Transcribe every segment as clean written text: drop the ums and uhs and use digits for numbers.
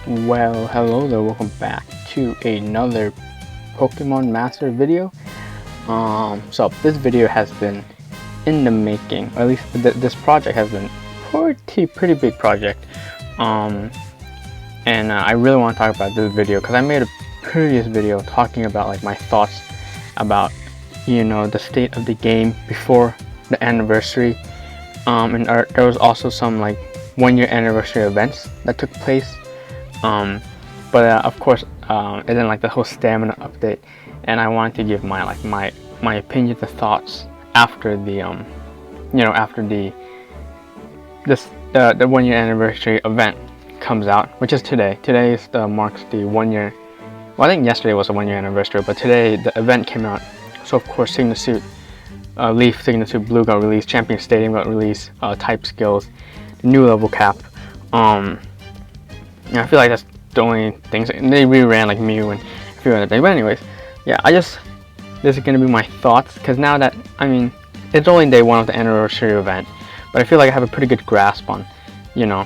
Well, hello there, welcome back to another Pokemon Master video. So this video has been in the making, or at least this project has been pretty big project. And I really want to talk about this video because I made a previous video talking about like my thoughts about, you know, the state of the game before the anniversary. And there was also some like 1-year anniversary events that took place. But of course, and then like the whole stamina update, and I wanted to give my opinions and thoughts after the after the 1-year anniversary event comes out, which is today. Today is marks the 1 year. Well, I think yesterday was a 1-year anniversary, but today the event came out. So of course, Sigma Suit, Leaf, Sigma Suit Blue got released, Champion Stadium got released, type skills, the new level cap. Yeah, I feel like that's the only things. They reran like Mew and a few other things. But anyways, yeah, this is gonna be my thoughts, because now that, I mean, it's only day 1 of the anniversary event, but I feel like I have a pretty good grasp on, you know,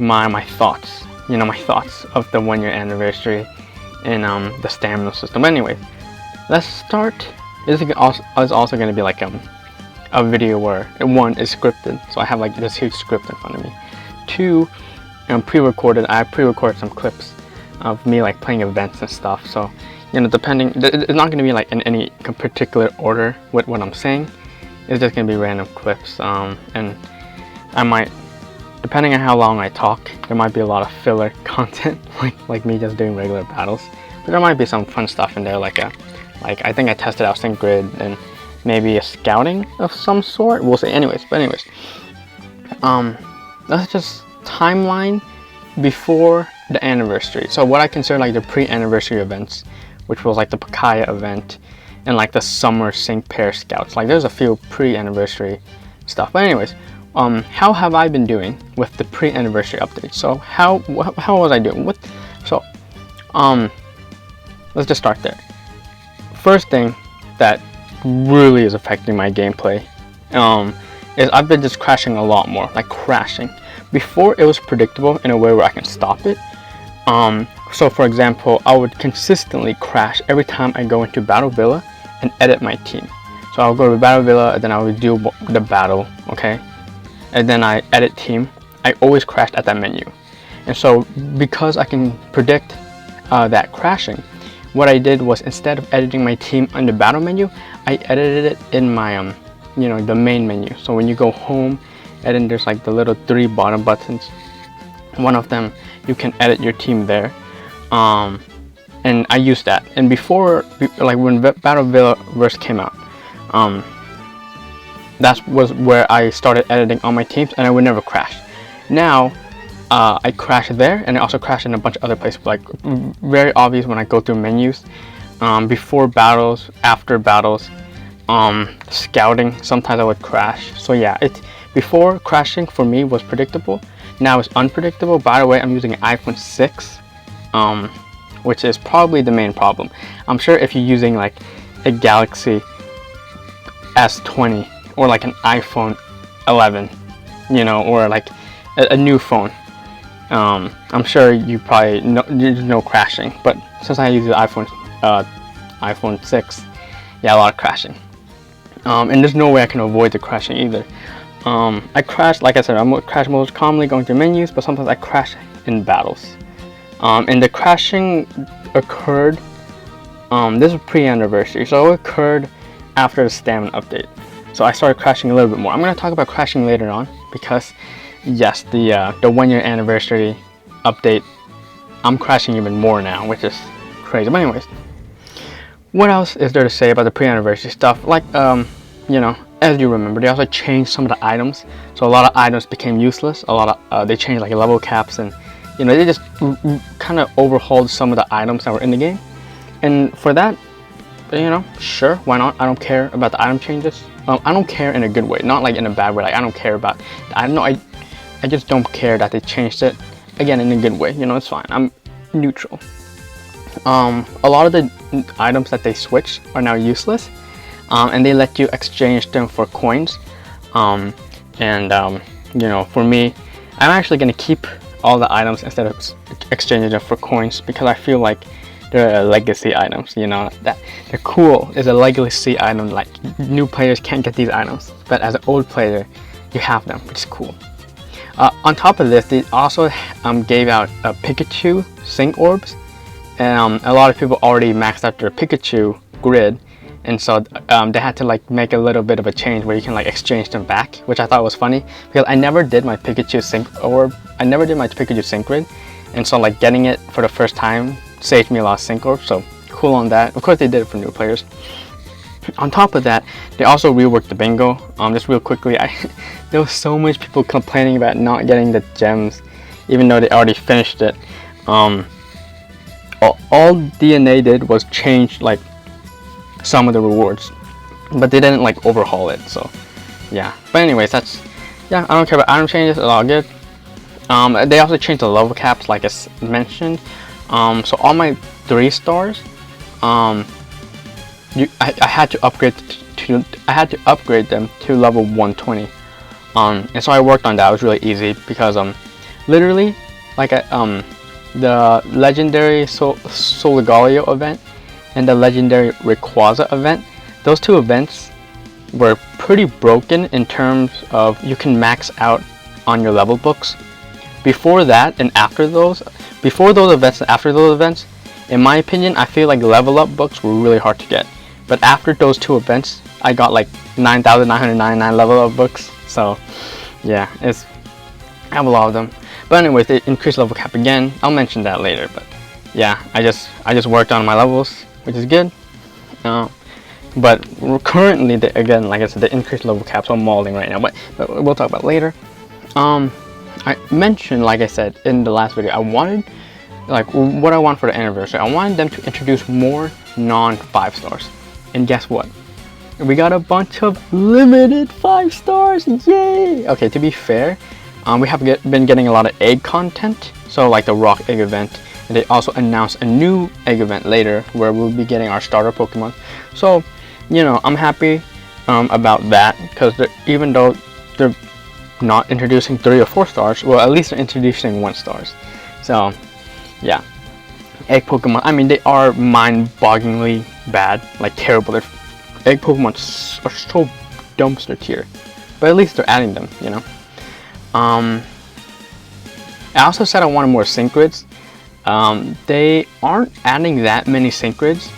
my thoughts, my thoughts of the 1-year anniversary and the stamina system. But anyways, let's start. This is also gonna be like a video where 1 is scripted, so I have like this huge script in front of me. 2, pre-recorded. I pre-recorded some clips of me like playing events and stuff, so depending, it's not going to be like in any particular order with what I'm saying. It's just going to be random clips, and I might, depending on how long I talk, there might be a lot of filler content like me just doing regular battles, but there might be some fun stuff in there, like I think I tested out Sync Grid and maybe a scouting of some sort. We'll see. Anyways, let's just timeline before the anniversary. So what I consider like the pre-anniversary events, which was like the Pokaya event and like the summer Sync Pair Scouts. Like there's a few pre-anniversary stuff. But anyways, how have I been doing with the pre-anniversary update? So how was I doing with? So let's just start there. First thing that really is affecting my gameplay is I've been just crashing a lot more, like crashing. Before, it was predictable in a way where I can stop it. So for example, I would consistently crash every time I go into Battle Villa and edit my team. So I'll go to Battle Villa and then I would do the battle, okay? And then I edit team. I always crashed at that menu. And so because I can predict that crashing, what I did was, instead of editing my team on the battle menu, I edited it in my the main menu. So when you go home, and then there's like the little 3 bottom buttons. One of them, you can edit your team there, and I used that. And before, like when Battle Villa Verse came out, that was where I started editing all my teams, and I would never crash. Now, I crash there, and I also crash in a bunch of other places. Like very obvious when I go through menus, before battles, after battles, scouting. Sometimes I would crash. So yeah, before, crashing for me was predictable. Now it's unpredictable. By the way, I'm using an iPhone 6, which is probably the main problem. I'm sure if you're using like a Galaxy S20 or like an iPhone 11, or like a new phone, I'm sure you probably there's no crashing. But since I use the iPhone 6, yeah, a lot of crashing. And there's no way I can avoid the crashing either. I crash, like I said, I'm crash most commonly going through menus, but sometimes I crash in battles. And the crashing occurred, this was pre-anniversary, so it occurred after the stamina update. So I started crashing a little bit more. I'm going to talk about crashing later on, because yes, the 1-year anniversary update, I'm crashing even more now, which is crazy. But anyways, what else is there to say about the pre-anniversary stuff? Like, as you remember, they also changed some of the items, so a lot of items became useless. They changed like level caps, and they just kind of overhauled some of the items that were in the game. And for that, sure, why not? I don't care about the item changes. I don't care in a good way, not like in a bad way. Like I don't care about I just don't care that they changed it. Again, in a good way, it's fine. I'm neutral. A lot of the items that they switched are now useless. And they let you exchange them for coins. For me, I'm actually going to keep all the items instead of exchanging them for coins, because I feel like they're legacy items, you know, that they're cool. It's a legacy item, like new players can't get these items, but as an old player you have them, which is cool. On top of this, they also gave out Pikachu sync orbs, and a lot of people already maxed out their Pikachu grid, and so they had to like make a little bit of a change where you can like exchange them back, which I thought was funny because I never did my Pikachu sync orb. I never did my Pikachu sync grid, and so like getting it for the first time saved me a lot of sync orbs. So cool on that. Of course, they did it for new players. On top of that, they also reworked the bingo. Just real quickly, there was so much people complaining about not getting the gems, even though they already finished it. All DNA did was change like some of the rewards, but they didn't like overhaul it. So yeah, but anyways, that's, yeah, I don't care about item changes, it's all good. They also changed the level caps like I mentioned. So all my 3 stars, I had to upgrade them to level 120. And so I worked on that. It was really easy because literally like the legendary Soligaleo event and the legendary Rayquaza event, those 2 events were pretty broken in terms of you can max out on your level books. Before that and after those, before those events and after those events, in my opinion, I feel like level up books were really hard to get. But after those 2 events, I got like 9,999 level up books. So yeah, I have a lot of them. But anyways, they increased level cap again. I'll mention that later. But yeah, I just worked on my levels, which is good. But currently, again, like I said, they increased level cap, so I'm mauling right now. But we'll talk about it later. I mentioned, like I said in the last video, I wanted, like, what I want for the anniversary. I wanted them to introduce more non-5 stars. And guess what? We got a bunch of limited 5 stars. Yay! Okay, to be fair, we have been getting a lot of egg content. So like the rock egg event. And they also announced a new egg event later where we'll be getting our starter Pokemon. So, you know, I'm happy about that, because even though they're not introducing 3 or 4 stars, well, at least they're introducing 1 stars. So yeah, egg Pokemon, I mean, they are mind-bogglingly bad, like terrible. Egg Pokemon are so dumpster tier, but at least they're adding them, you know. I also said I wanted more sync grids. They aren't adding that many sync grids.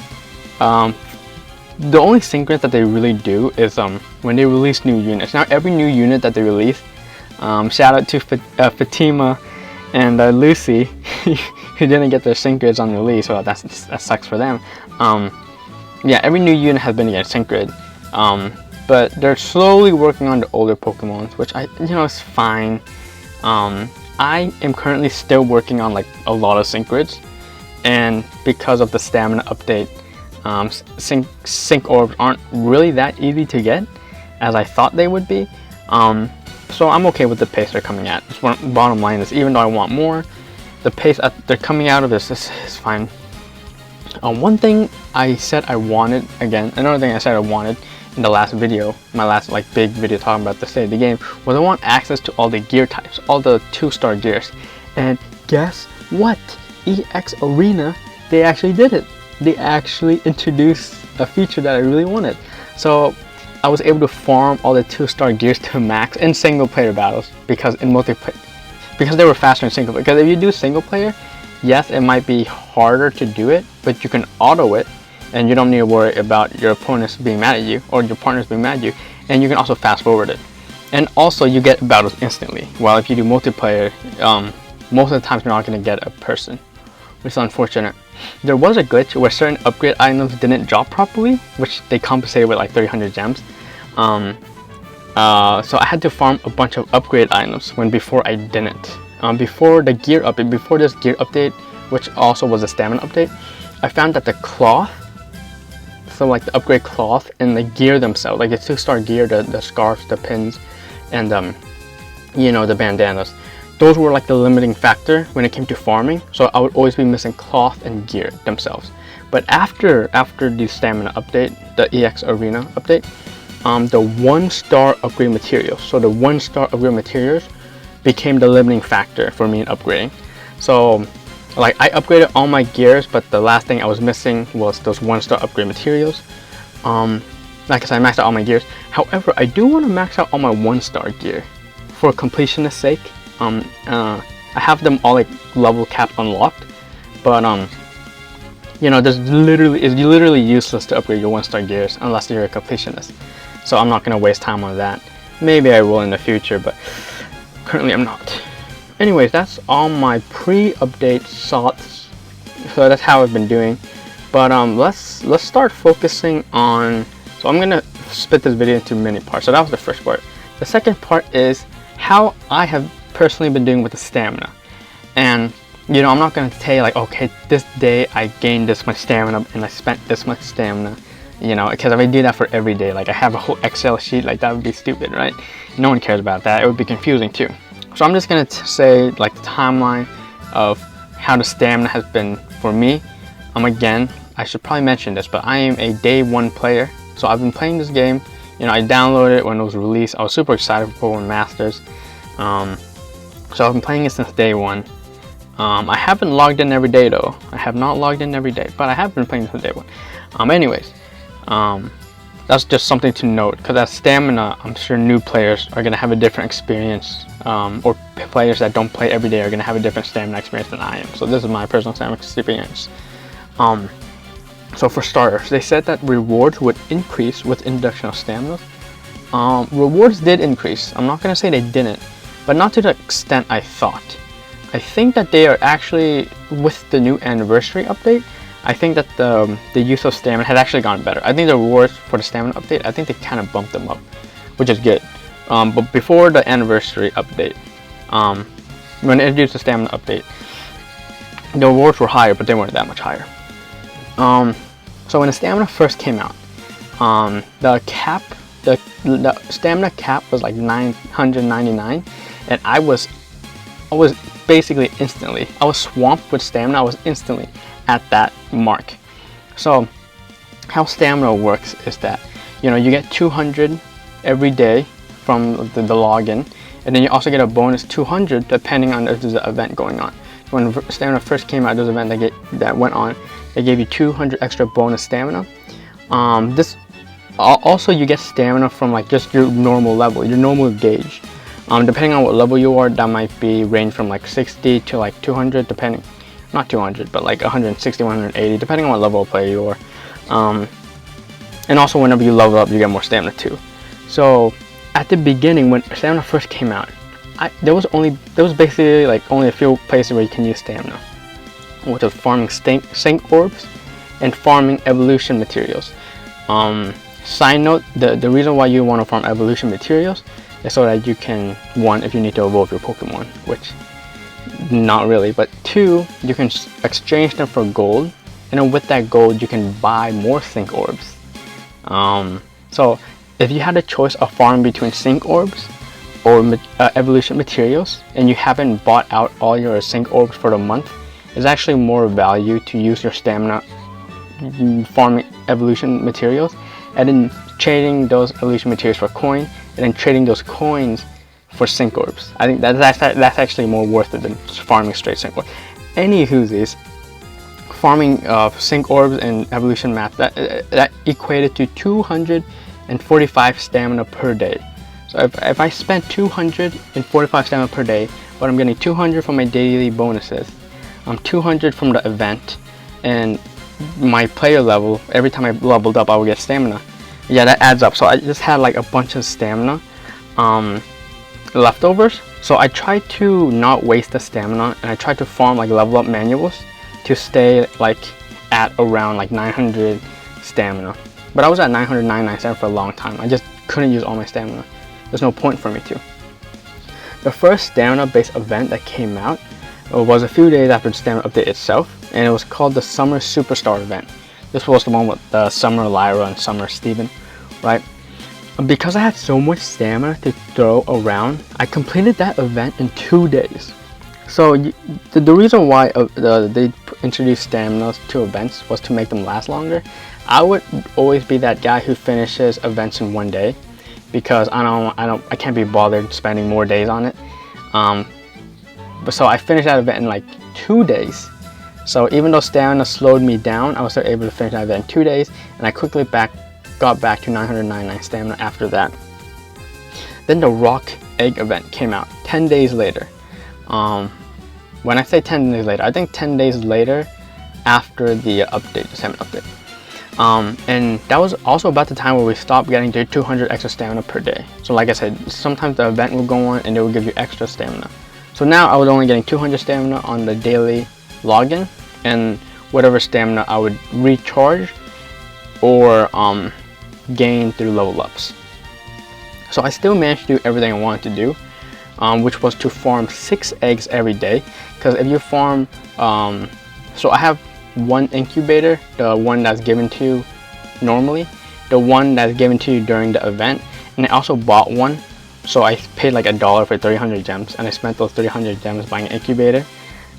The only sync grid that they really do is when they release new units. Now every new unit that they release, shout out to Fatima and Lucy who didn't get their sync grids on release. Well, that sucks for them. Yeah, every new unit has been getting sync grid, but they're slowly working on the older Pokemon, which is fine. I am currently still working on like a lot of sync grids, and because of the stamina update, sync orbs aren't really that easy to get as I thought they would be. So I'm okay with the pace they're coming at. Bottom line is, even though I want more, the pace they're coming out of this is fine. One thing I said I wanted, again, another thing I said I wanted in the last video, my last like big video talking about the state of the game, was I want access to all the gear types, all the 2-star gears. And guess what? EX Arena, they actually did it. They actually introduced a feature that I really wanted. So I was able to farm all the 2-star gears to max in single player battles, because in multiplayer, because they were faster in single player. Because if you do single player, yes, it might be harder to do it, but you can auto it, and you don't need to worry about your opponents being mad at you or your partners being mad at you. And you can also fast forward it, and also you get battles instantly. While if you do multiplayer, most of the times you're not going to get a person, which is unfortunate. There was a glitch where certain upgrade items didn't drop properly, which they compensated with like 300 gems. So I had to farm a bunch of upgrade items when before I didn't. Before the gear update, before this gear update, which also was a stamina update, I found that the cloth, so like the upgrade cloth and the gear themselves, like the 2-star gear, the scarves, the pins, and the bandanas, those were like the limiting factor when it came to farming. So I would always be missing cloth and gear themselves. But after the stamina update, the EX Arena update, the 1-star upgrade materials, so the 1-star upgrade materials, became the limiting factor for me in upgrading. So like I upgraded all my gears, but the last thing I was missing was those 1-star upgrade materials. Like I said, I maxed out all my gears. However, I do want to max out all my 1-star gear for completionist sake. I have them all like level cap unlocked, but you know, it's literally useless to upgrade your 1-star gears unless you're a completionist. So I'm not gonna waste time on that. Maybe I will in the future, but currently I'm not. Anyways, that's all my pre-update thoughts. So that's how I've been doing. But let's start focusing on. So I'm gonna split this video into many parts. So that was the first part. The second part is how I have personally been doing with the stamina. And you know, I'm not gonna tell you like, okay, this day I gained this much stamina and I spent this much stamina. You know, because if I do that for every day, like I have a whole Excel sheet, like that would be stupid, right? No one cares about that. It would be confusing too. So I'm just gonna say like the timeline of how the stamina has been for me. Again, I should probably mention this, but I am a day 1 player. So I've been playing this game. You know, I downloaded it when it was released. I was super excited for Pokemon Masters. So I've been playing it since day 1. I haven't logged in every day though. I have not logged in every day, but I have been playing since day 1. Anyways, that's just something to note, because as stamina, I'm sure new players are gonna have a different experience, or players that don't play every day are gonna have a different stamina experience than I am. So this is my personal stamina experience. So for starters, they said that rewards would increase with introduction of stamina. Rewards did increase. I'm not gonna say they didn't, but not to the extent I thought. I think that they are actually, with the new anniversary update, I think that the use of stamina has actually gotten better. I think the rewards for the stamina update, I think they kind of bumped them up, which is good. But before the anniversary update, when they introduced the stamina update, the rewards were higher, but they weren't that much higher. So when the stamina first came out, the stamina cap was like 999, and I was basically instantly, I was swamped with stamina. I was instantly at that mark. So how stamina works is that, you know, you get 200 every day from the login, and then you also get a bonus 200 depending on if there's an event going on. When stamina first came out, there's an event that went on. They gave you 200 extra bonus stamina. This also, you get stamina from like just your normal level, your normal gauge. Depending on what level you are, that might be range from like 60 to like 200, depending. Not 200, but like 160, 180, depending on what level of player you are. And also, whenever you level up, you get more stamina too. So at the beginning, when stamina first came out, there was basically like only a few places where you can use stamina, which was farming sync orbs and farming evolution materials. Side note, the reason why you want to farm evolution materials is so that you can, 1, if you need to evolve your Pokemon, which not really, but 2, you can exchange them for gold, and then with that gold you can buy more sync orbs. So if you had a choice of farming between sync orbs or evolution materials, and you haven't bought out all your sync orbs for the month, it's actually more value to use your stamina farming evolution materials and then trading those evolution materials for coin, and then trading those coins for sync orbs. I think that's actually more worth it than just farming straight sync orbs. Anywho's, farming sync orbs and evolution maps, that equated to 245 stamina per day. So if I spent 245 stamina per day, but I'm getting 200 from my daily bonuses, 200 from the event, and my player level, every time I leveled up I would get stamina. Yeah, that adds up. So I just had like a bunch of stamina leftovers. So I tried to not waste the stamina, and I tried to farm like level up manuals to stay like at around like 900 stamina. But I was at 997 for a long time. I just couldn't use all my stamina. There's no point for me to. The first stamina based event that came out was a few days after the stamina update itself, and it was called the Summer Superstar event. This was the one with Summer Lyra and Summer Steven, right? Because I had so much stamina to throw around, I completed that event in 2 days. So the reason why they introduced stamina to events was to make them last longer. I would always be that guy who finishes events in 1 day, because I can't be bothered spending more days on it. But so I finished that event in like 2 days. So even though stamina slowed me down, I was still able to finish that event in 2 days, and I quickly got back to 999 stamina after that. Then the rock egg event came out 10 days later. When I say 10 days later, I think 10 days later after the update, the stamina update. And that was also about the time where we stopped getting to 200 extra stamina per day. So like I said, sometimes the event will go on and it will give you extra stamina. So now I was only getting 200 stamina on the daily login, and whatever stamina I would recharge or gain through level ups. So I still managed to do everything I wanted to do, which was to farm 6 eggs every day. Because if you farm, so I have one incubator, the one that's given to you normally, the one that's given to you during the event, and I also bought one. So I paid like $1 for 300 gems, and I spent those 300 gems buying an incubator.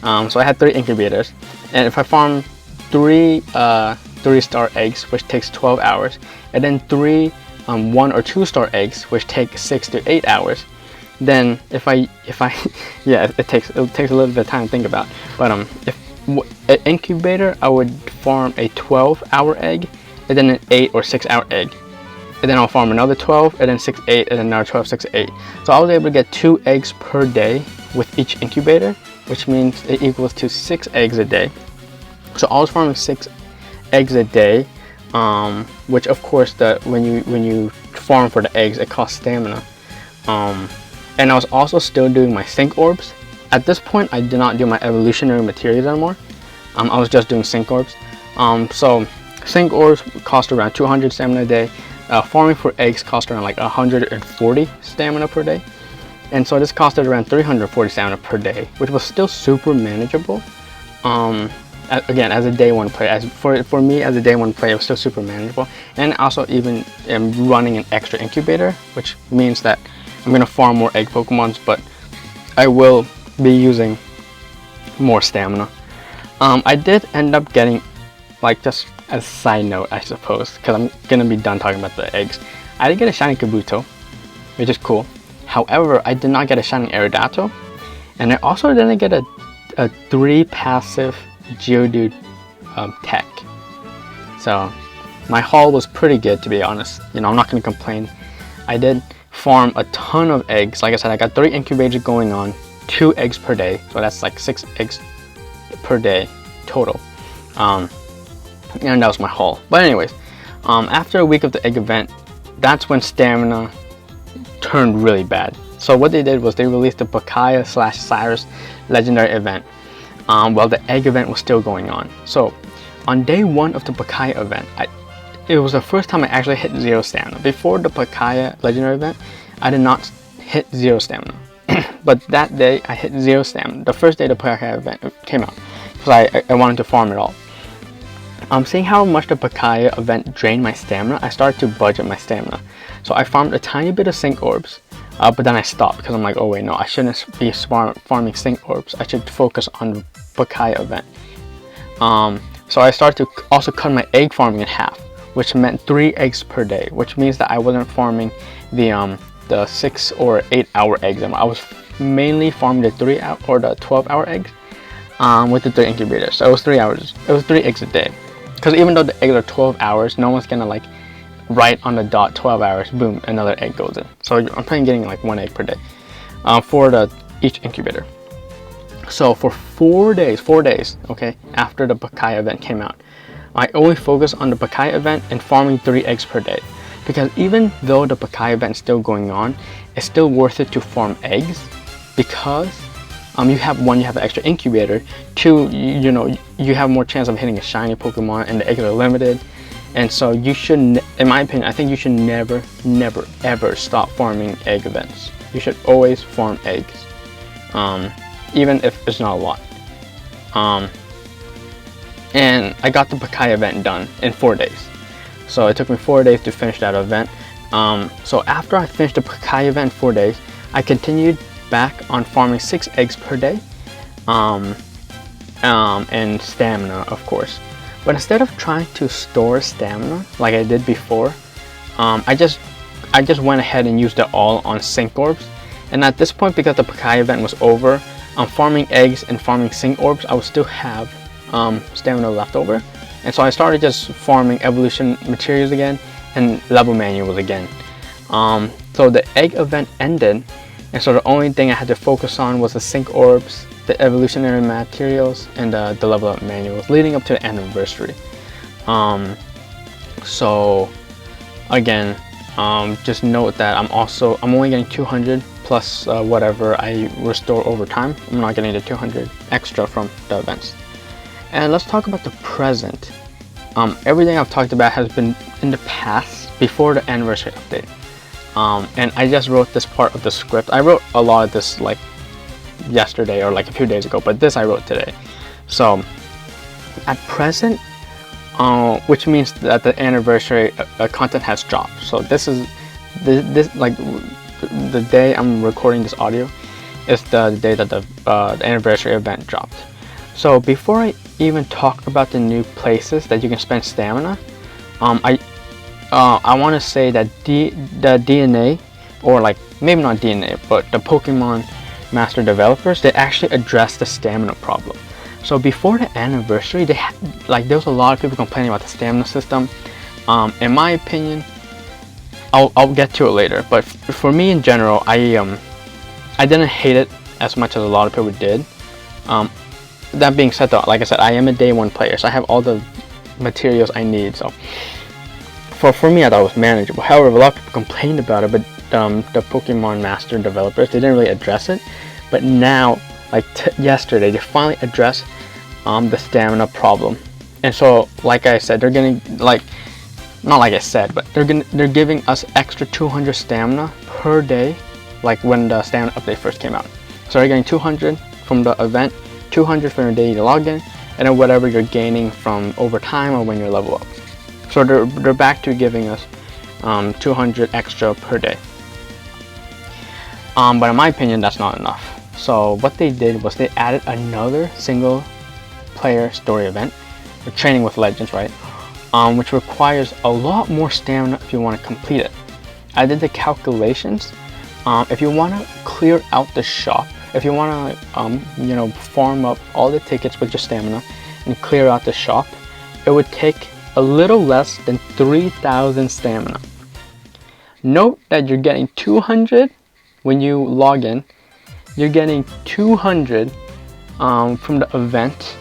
So I had 3 incubators, and if I farm 3 3-star eggs, which takes 12 hours, and then 3 1 or 2-star eggs, which take 6 to 8 hours, then if I yeah, it takes a little bit of time to think about, but if an incubator, I would farm a 12-hour egg, and then an 8 or 6-hour egg, and then I'll farm another 12, and then 6, 8, and then another 12, 6, 8. So I was able to get 2 eggs per day with each incubator, which means it equals to 6 eggs a day. So I was farming 6 eggs a day, which of course when you farm for the eggs, it costs stamina. And I was also still doing my sync orbs. At this point, I did not do my evolutionary materials anymore. I was just doing sync orbs. So sync orbs cost around 200 stamina a day. Farming for eggs cost around like 140 stamina per day. And so this costed around 340 stamina per day, which was still super manageable. Again, as a day 1 player, for me as a day 1 player, it was still super manageable. And also even running an extra incubator, which means that I'm gonna farm more egg Pokemons, but I will be using more stamina. I did end up getting, like, just as a side note, I suppose, because I'm gonna be done talking about the eggs, I did get a shiny Kabuto, which is cool. However, I did not get a shiny Aerodactyl, and I also didn't get a 3 passive Geodude tech. So my haul was pretty good, to be honest. You know, I'm not gonna complain. I did farm a ton of eggs. Like I said, I got 3 incubators going on, 2 eggs per day, so that's like 6 eggs per day total. And that was my haul. But anyways, after a week of the egg event, that's when stamina turned really bad. So what they did was they released the Pakaya/Cyrus legendary event while the egg event was still going on. So on day 1 of the Pakaya event, it was the first time I actually hit 0 stamina. Before the Pakaya legendary event, I did not hit 0 stamina. But that day I hit 0 stamina, the first day the Pakaya event came out, because I wanted to farm it all. Seeing how much the Pakaya event drained my stamina, I started to budget my stamina. So I farmed a tiny bit of sync orbs, but then I stopped because I'm like, oh wait, no, I shouldn't be farming sync orbs. I should focus on the Pakaya event. So I started to also cut my egg farming in half, which meant 3 eggs per day, which means that I wasn't farming the 6 or 8 hour eggs. I was mainly farming the 3 hour or the 12-hour eggs with the 3 incubators. So it was 3 hours. It was 3 eggs a day. Because even though the eggs are 12 hours, no one's gonna like right on the dot 12 hours, boom, another egg goes in. So I'm probably getting like 1 egg per day for each incubator. So for 4 days, okay, after the Pakaya event came out, I only focused on the Pakaya event and farming 3 eggs per day. Because even though the Pakaya event is still going on, it's still worth it to farm eggs, because you have an extra incubator. 2, you know, you have more chance of hitting a shiny Pokemon, and the eggs are limited. And so you should, in my opinion, I think you should never, ever stop farming egg events. You should always farm eggs, even if it's not a lot. And I got the Pakaya event done in 4 days. So it took me 4 days to finish that event. So after I finished the Pakaya event in 4 days, I continued back on farming 6 eggs per day, and stamina, of course. But instead of trying to store stamina like I did before, I just went ahead and used it all on sync orbs. And at this point, because the Pakai event was over, farming eggs and farming sync orbs, I would still have stamina left over. And so I started just farming evolution materials again and level manuals again. So the egg event ended, and so the only thing I had to focus on was the sync orbs, the evolutionary materials, and the level up manuals leading up to the anniversary. So again, just note that I'm only getting 200 plus whatever I restore over time. I'm not getting the 200 extra from the events. And let's talk about the present. Everything I've talked about has been in the past before the anniversary update. And I just wrote this part of the script. I wrote a lot of this like yesterday or like a few days ago, but this I wrote today. So at present, which means that the anniversary content has dropped. So this is this like the day I'm recording this audio is the day that the anniversary event dropped. So before I even talk about the new places that you can spend stamina, I want to say that the DNA, or like maybe not DNA, but the Pokemon Master developers, they actually addressed the stamina problem. So before the anniversary, there was a lot of people complaining about the stamina system. In my opinion, I'll get to it later. But for me in general, I didn't hate it as much as a lot of people did. That being said, though, like I said, I am a day one player, so I have all the materials I need. So for me, I thought it was manageable. However, a lot of people complained about it, but the Pokemon Master developers, they didn't really address it. But now, like yesterday, they finally addressed the stamina problem. And so, like I said, they're getting not like I said, but they're giving us extra 200 stamina per day, like when the stamina update first came out. So they're getting 200 from the event, 200 from your daily login, and then whatever you're gaining from over time or when you level up. So they're back to giving us 200 extra per day. But in my opinion, that's not enough. So what they did was they added another single player story event, or training with legends, right? Which requires a lot more stamina if you want to complete it. I did the calculations. If you want to clear out the shop, if you want to farm up all the tickets with your stamina and clear out the shop, it would take a little less than 3,000 stamina. Note that you're getting 200 when you log in. You're getting 200 from the event,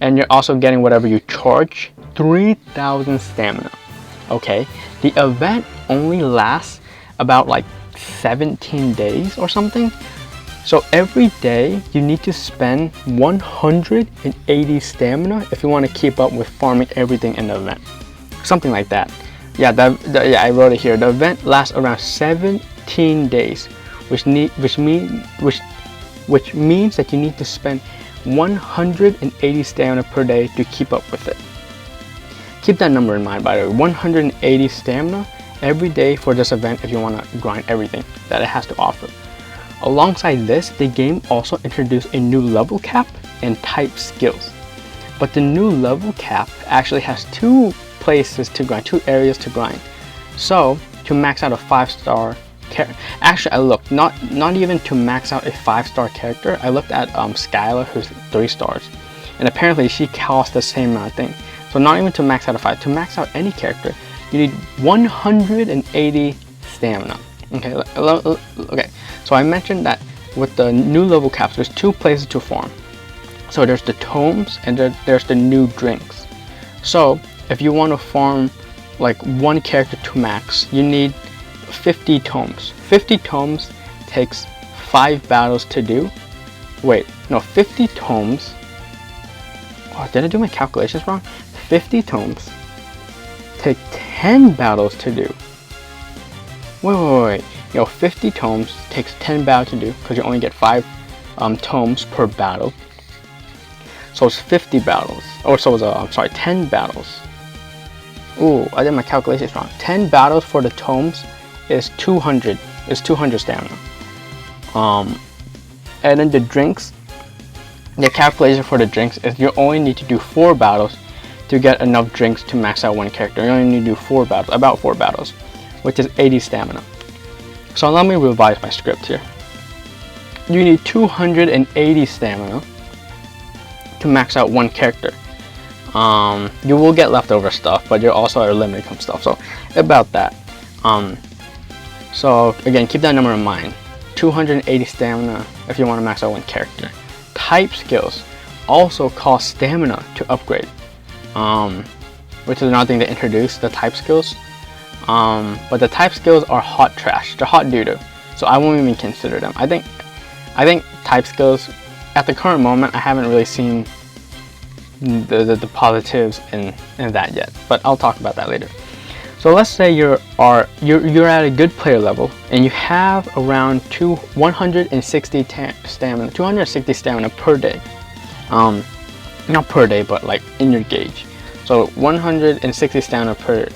and you're also getting whatever you charge, 3,000 stamina. Okay, the event only lasts about like 17 days or something. So every day you need to spend 180 stamina if you want to keep up with farming everything in the event. Something like that. Yeah, I wrote it here. The event lasts around 17 days, which means that you need to spend 180 stamina per day to keep up with it. Keep that number in mind, by the way. 180 stamina every day for this event if you want to grind everything that it has to offer. Alongside this, the game also introduced a new level cap and type skills. But the new level cap actually has two places to grind, two areas to grind. So to max out a 5-star character, actually I looked, not even to max out a 5-star character, I looked at Skylar, who's 3 stars, and apparently she costs the same amount of thing. So not even to max out a 5, to max out any character, you need 180 stamina. Okay, so I mentioned that with the new level caps, there's two places to farm. So there's the tomes and there's the new drinks. So if you want to farm like one character to max, you need 50 tomes. 50 tomes takes 5 battles to do. Wait, no, 50 tomes. Oh, did I do my calculations wrong? 50 tomes take 10 battles to do. Wait. 50 tomes takes 10 battles to do because you only get 5 tomes per battle. So it's 50 battles. Or so it's 10 battles. Ooh, I did my calculations wrong. 10 battles for the tomes is 200 stamina. And then the drinks, the calculation for the drinks is you only need to do 4 battles to get enough drinks to max out one character. You only need to do about 4 battles, which is 80 stamina. So let me revise my script here. you need 280 stamina to max out one character. You will get leftover stuff, but you're also at limited some stuff, so about that. So again, keep that number in mind. 280 stamina if you want to max out one character. Type skills also cost stamina to upgrade, which is another thing to introduce, the type skills. But the type skills are hot trash. They're hot doo-doo, so I won't even consider them. I think type skills at the current moment, I haven't really seen the positives in that yet, but I'll talk about that later. So let's say you're at a good player level and you have around 160 stamina, 260 stamina per day. Not per day, but like in your gauge. So 160 stamina per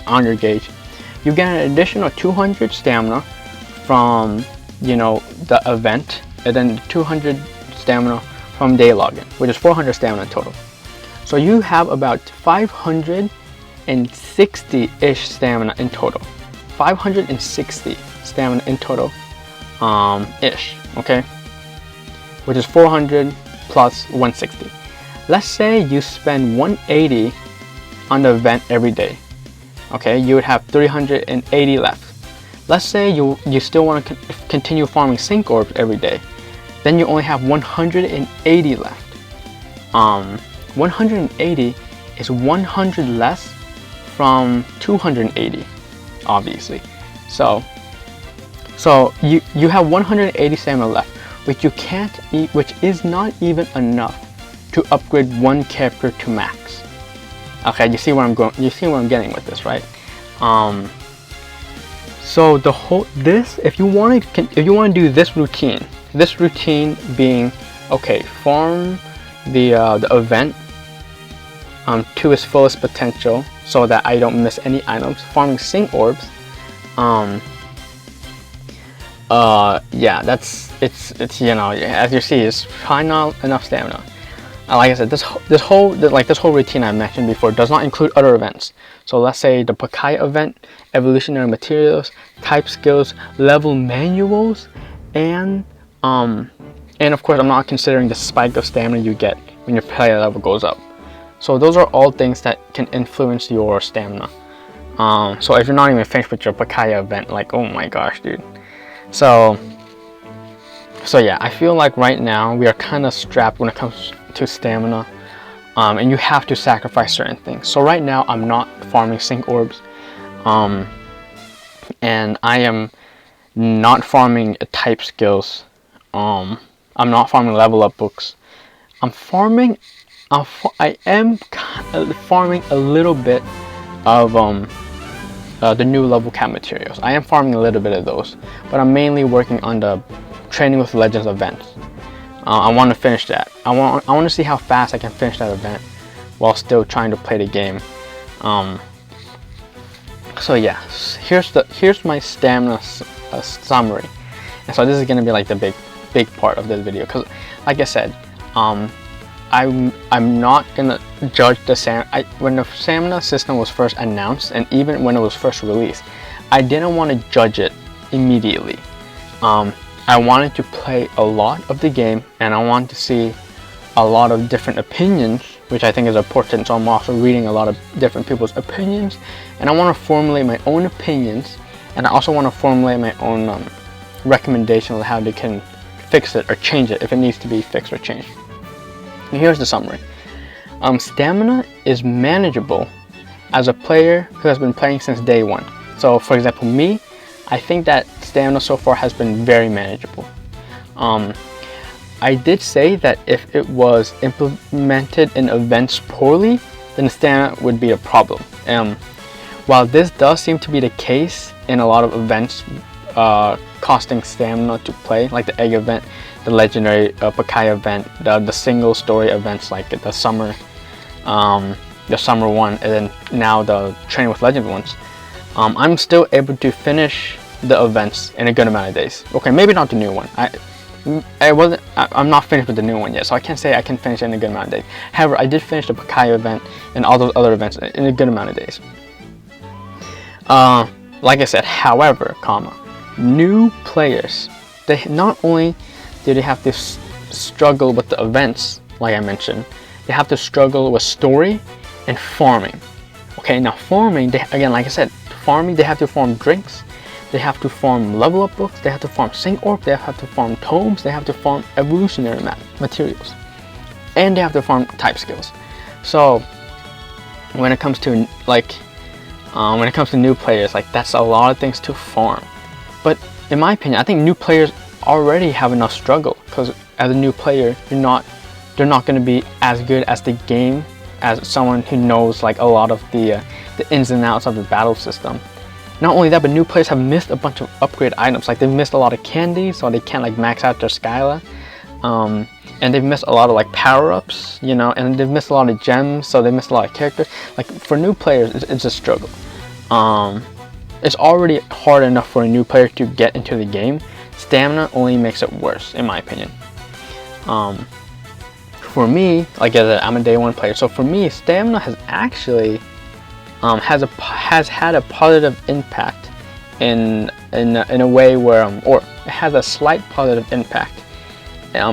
on your gauge. You get an additional 200 stamina from, you know, the event, and then 200 stamina from day login, which is 400 stamina total. So you have about 560-ish stamina in total. 560 stamina in total, ish, okay? Which is 400 plus 160. Let's say you spend 180 on the event every day. Okay, you would have 380 left. Let's say you still want to continue farming sync orbs every day. Then you only have 180 left. 180 is 100 less from 280, obviously. So you have 180 stamina left, which you can't eat, which is not even enough to upgrade one character to max. Okay, you see where I'm going. You see where I'm getting with this, right? So the whole if you want to do this routine being, okay, farm the event to its fullest potential so that I don't miss any items. Farming sync orbs. Yeah, it's you know, as you see, it's probably not enough stamina. Like I said, this whole routine I mentioned before does not include other events. So let's say the Pasio event, evolutionary materials, type skills, level manuals, and of course I'm not considering the spike of stamina you get when your player level goes up. So those are all things that can influence your stamina. So if you're not even finished with your Pasio event, like, oh my gosh, dude. So yeah, I feel like right now we are kind of strapped when it comes to stamina, and you have to sacrifice certain things. So right now I'm not farming sync orbs, and I am not farming type skills. I'm not farming level up books. I am farming a little bit of the new level cap materials. I am farming a little bit of those, but I'm mainly working on the training with legends events. I want to finish that. I want to see how fast I can finish that event while still trying to play the game. So yeah, here's my stamina summary. And so this is gonna be like the big part of this video, because like I said, I'm not gonna judge the when the stamina system was first announced, and even when it was first released, I didn't want to judge it immediately. I wanted to play a lot of the game, and I wanted to see a lot of different opinions, which I think is important. So I'm also reading a lot of different people's opinions, and I want to formulate my own opinions, and I also want to formulate my own recommendation of how they can fix it or change it if it needs to be fixed or changed. And here's the summary. Stamina is manageable as a player who has been playing since day one. So for example, me, I think that stamina so far has been very manageable. I did say that if it was implemented in events poorly, then the stamina would be a problem. While this does seem to be the case in a lot of events costing stamina to play, like the egg event, the legendary Pasio event, the single story events like the summer one, and then now the training with legend ones, I'm still able to finish the events in a good amount of days. Okay, maybe not the new one. I'm not finished with the new one yet, so I can't say I can finish it in a good amount of days. However, I did finish the Pasio event and all those other events in a good amount of days. Like I said, however, new players they not only do they have to struggle with the events, like I mentioned, they have to struggle with story and farming. Okay, now farming, again, like I said, farming, they have to farm drinks, they have to farm level up books, they have to farm sync orb, they have to farm tomes, they have to farm evolutionary materials, and they have to farm type skills. So when it comes to new players, like that's a lot of things to farm. But in my opinion, I think new players already have enough struggle, because as a new player, they're not going to be as good as the game as someone who knows like a lot of the ins and outs of the battle system. Not only that, but new players have missed a bunch of upgrade items. Like they've missed a lot of candy, so they can't like max out their Skyla. And they've missed a lot of like power-ups, you know, and they've missed a lot of gems, so they missed a lot of characters. Like for new players, it's a struggle. It's already hard enough for a new player to get into the game. Stamina only makes it worse, in my opinion. For me, like I'm a day one player, so for me, stamina has actually has had a positive impact in a way where or it has a slight positive impact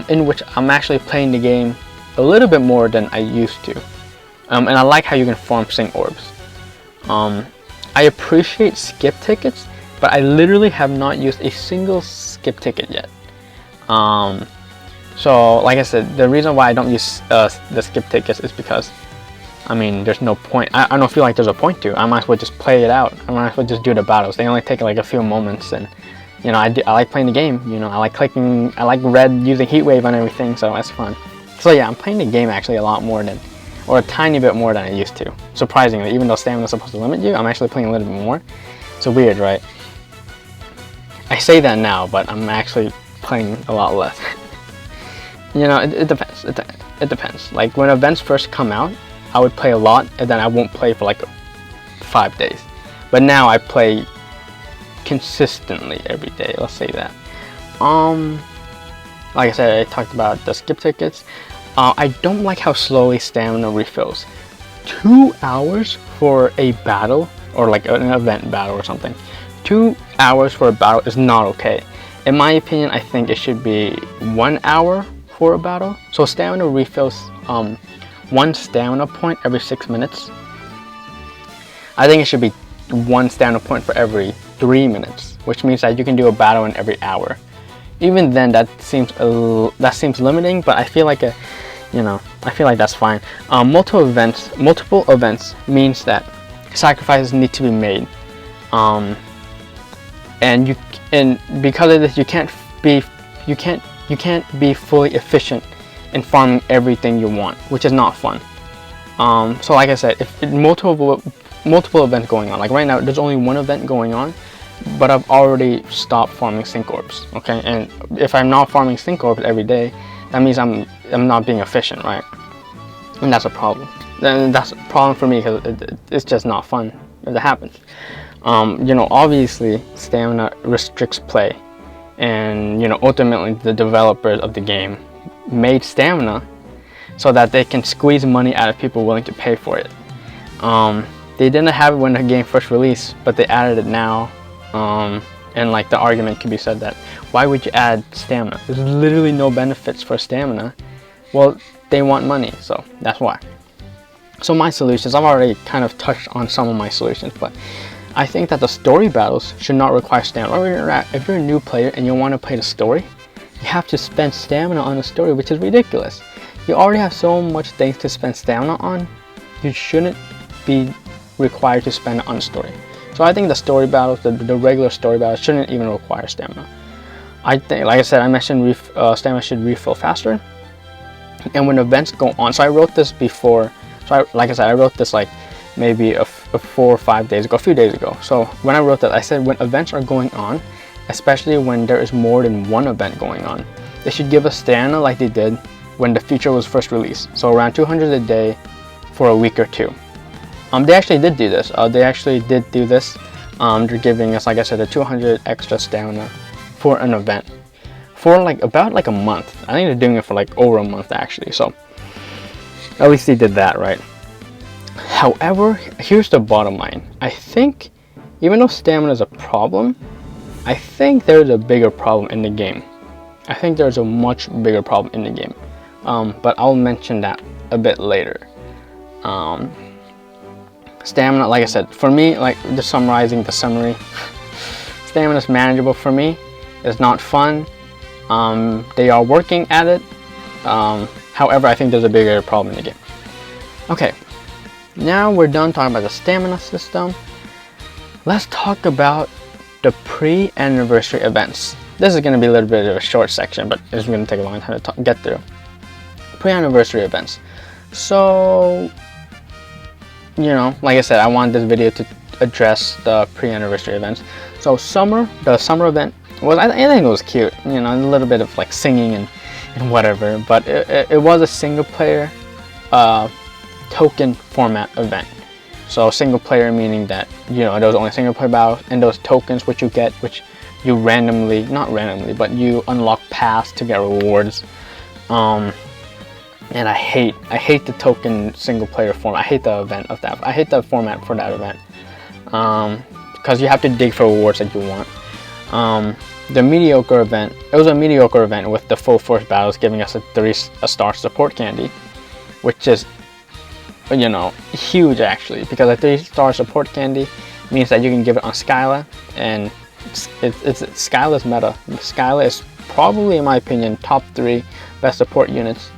in which I'm actually playing the game a little bit more than I used to, and I like how you can farm sync orbs. I appreciate skip tickets, but I literally have not used a single skip ticket yet. So like I said, the reason why I don't use the skip tickets is because, I mean, there's no point. I don't feel like there's a point to. I might as well just play it out. I might as well just do the battles. They only take like a few moments, and you know, I like playing the game. You know, I like clicking. I like red using heat wave on everything, so that's fun. So yeah, I'm playing the game actually a lot more than, or a tiny bit more than I used to. Surprisingly, even though stamina is supposed to limit you, I'm actually playing a little bit more. It's weird, right? I say that now, but I'm actually playing a lot less. You know, it depends. It depends. Like when events first come out, I would play a lot, and then I won't play for like 5 days. But now I play consistently every day. Let's say that. Like I said, I talked about the skip tickets. I don't like how slowly stamina refills. 2 hours for a battle, or like an event battle or something. 2 hours for a battle is not okay. In my opinion, I think it should be 1 hour for a battle. So stamina refills 1 stamina point every 6 minutes. I think it should be 1 stamina point for every 3 minutes, which means that you can do a battle in every hour. Even then, that seems limiting, but I feel like I feel like that's fine. Multiple events means that sacrifices need to be made, and because of this, you can't be fully efficient in farming everything you want, which is not fun. So like I said, if multiple events going on, like right now there's only 1 event going on, but I've already stopped farming sync orbs. Okay, and if I'm not farming sync orbs every day, that means I'm not being efficient, right? And that's a problem. And that's a problem for me, because it's just not fun if that happens. You know, obviously stamina restricts play, and you know, ultimately the developers of the game made stamina so that they can squeeze money out of people willing to pay for it. They didn't have it when the game first released, but they added it now. And like the argument could be said that, why would you add stamina? There's literally no benefits for stamina. Well, they want money, so that's why. So my solutions, I've already kind of touched on some of my solutions, but I think that the story battles should not require stamina. If you're a new player and you want to play the story, you have to spend stamina on the story, which is ridiculous. You already have so much things to spend stamina on. You shouldn't be required to spend it on the story. So I think the story battles, the regular story battles, shouldn't even require stamina. I think, like I said, I mentioned stamina should refill faster. And when events go on, so I wrote this before. So like I said, I wrote this like maybe a 4 or 5 days ago, a few days ago. So when I wrote that, I said when events are going on, especially when there is more than 1 event going on, they should give us stamina like they did when the feature was first released. So around 200 a day for a week or 2. They actually did do this. They're giving us, like I said, a 200 extra stamina for an event for about a month. I think they're doing it for like over a month actually. So at least they did that, right? However, here's the bottom line. I think even though stamina is a problem, I think there's a bigger problem in the game. I think there's a much bigger problem in the game. But I'll mention that a bit later. Stamina, like I said, for me, like just summarizing the summary, stamina is manageable for me. It's not fun. They are working at it. However, I think there's a bigger problem in the game. Okay, now we're done talking about the stamina system. Let's talk about the pre-anniversary events. This is going to be a little bit of a short section, but it's going to take a long time to get through. Pre-anniversary events. So, you know, like I said, I want this video to address the pre-anniversary events. So the summer event was, I think it was cute, you know, a little bit of like singing and whatever, but it was a single player token format event. So single player meaning that, you know, there was only single player battles, and those tokens which you get, which you randomly, not randomly, but you unlock paths to get rewards. And I hate the token single player format. I hate the event of that. I hate the format for that event. Because you have to dig for rewards that you want. The mediocre event, it was a mediocre event with the full force battles giving us a 3-star support candy, which is, you know, huge actually, because a 3-star support candy means that you can give it on Skyla, and it's Skyla's meta. Skyla is probably, in my opinion, top 3 best support units.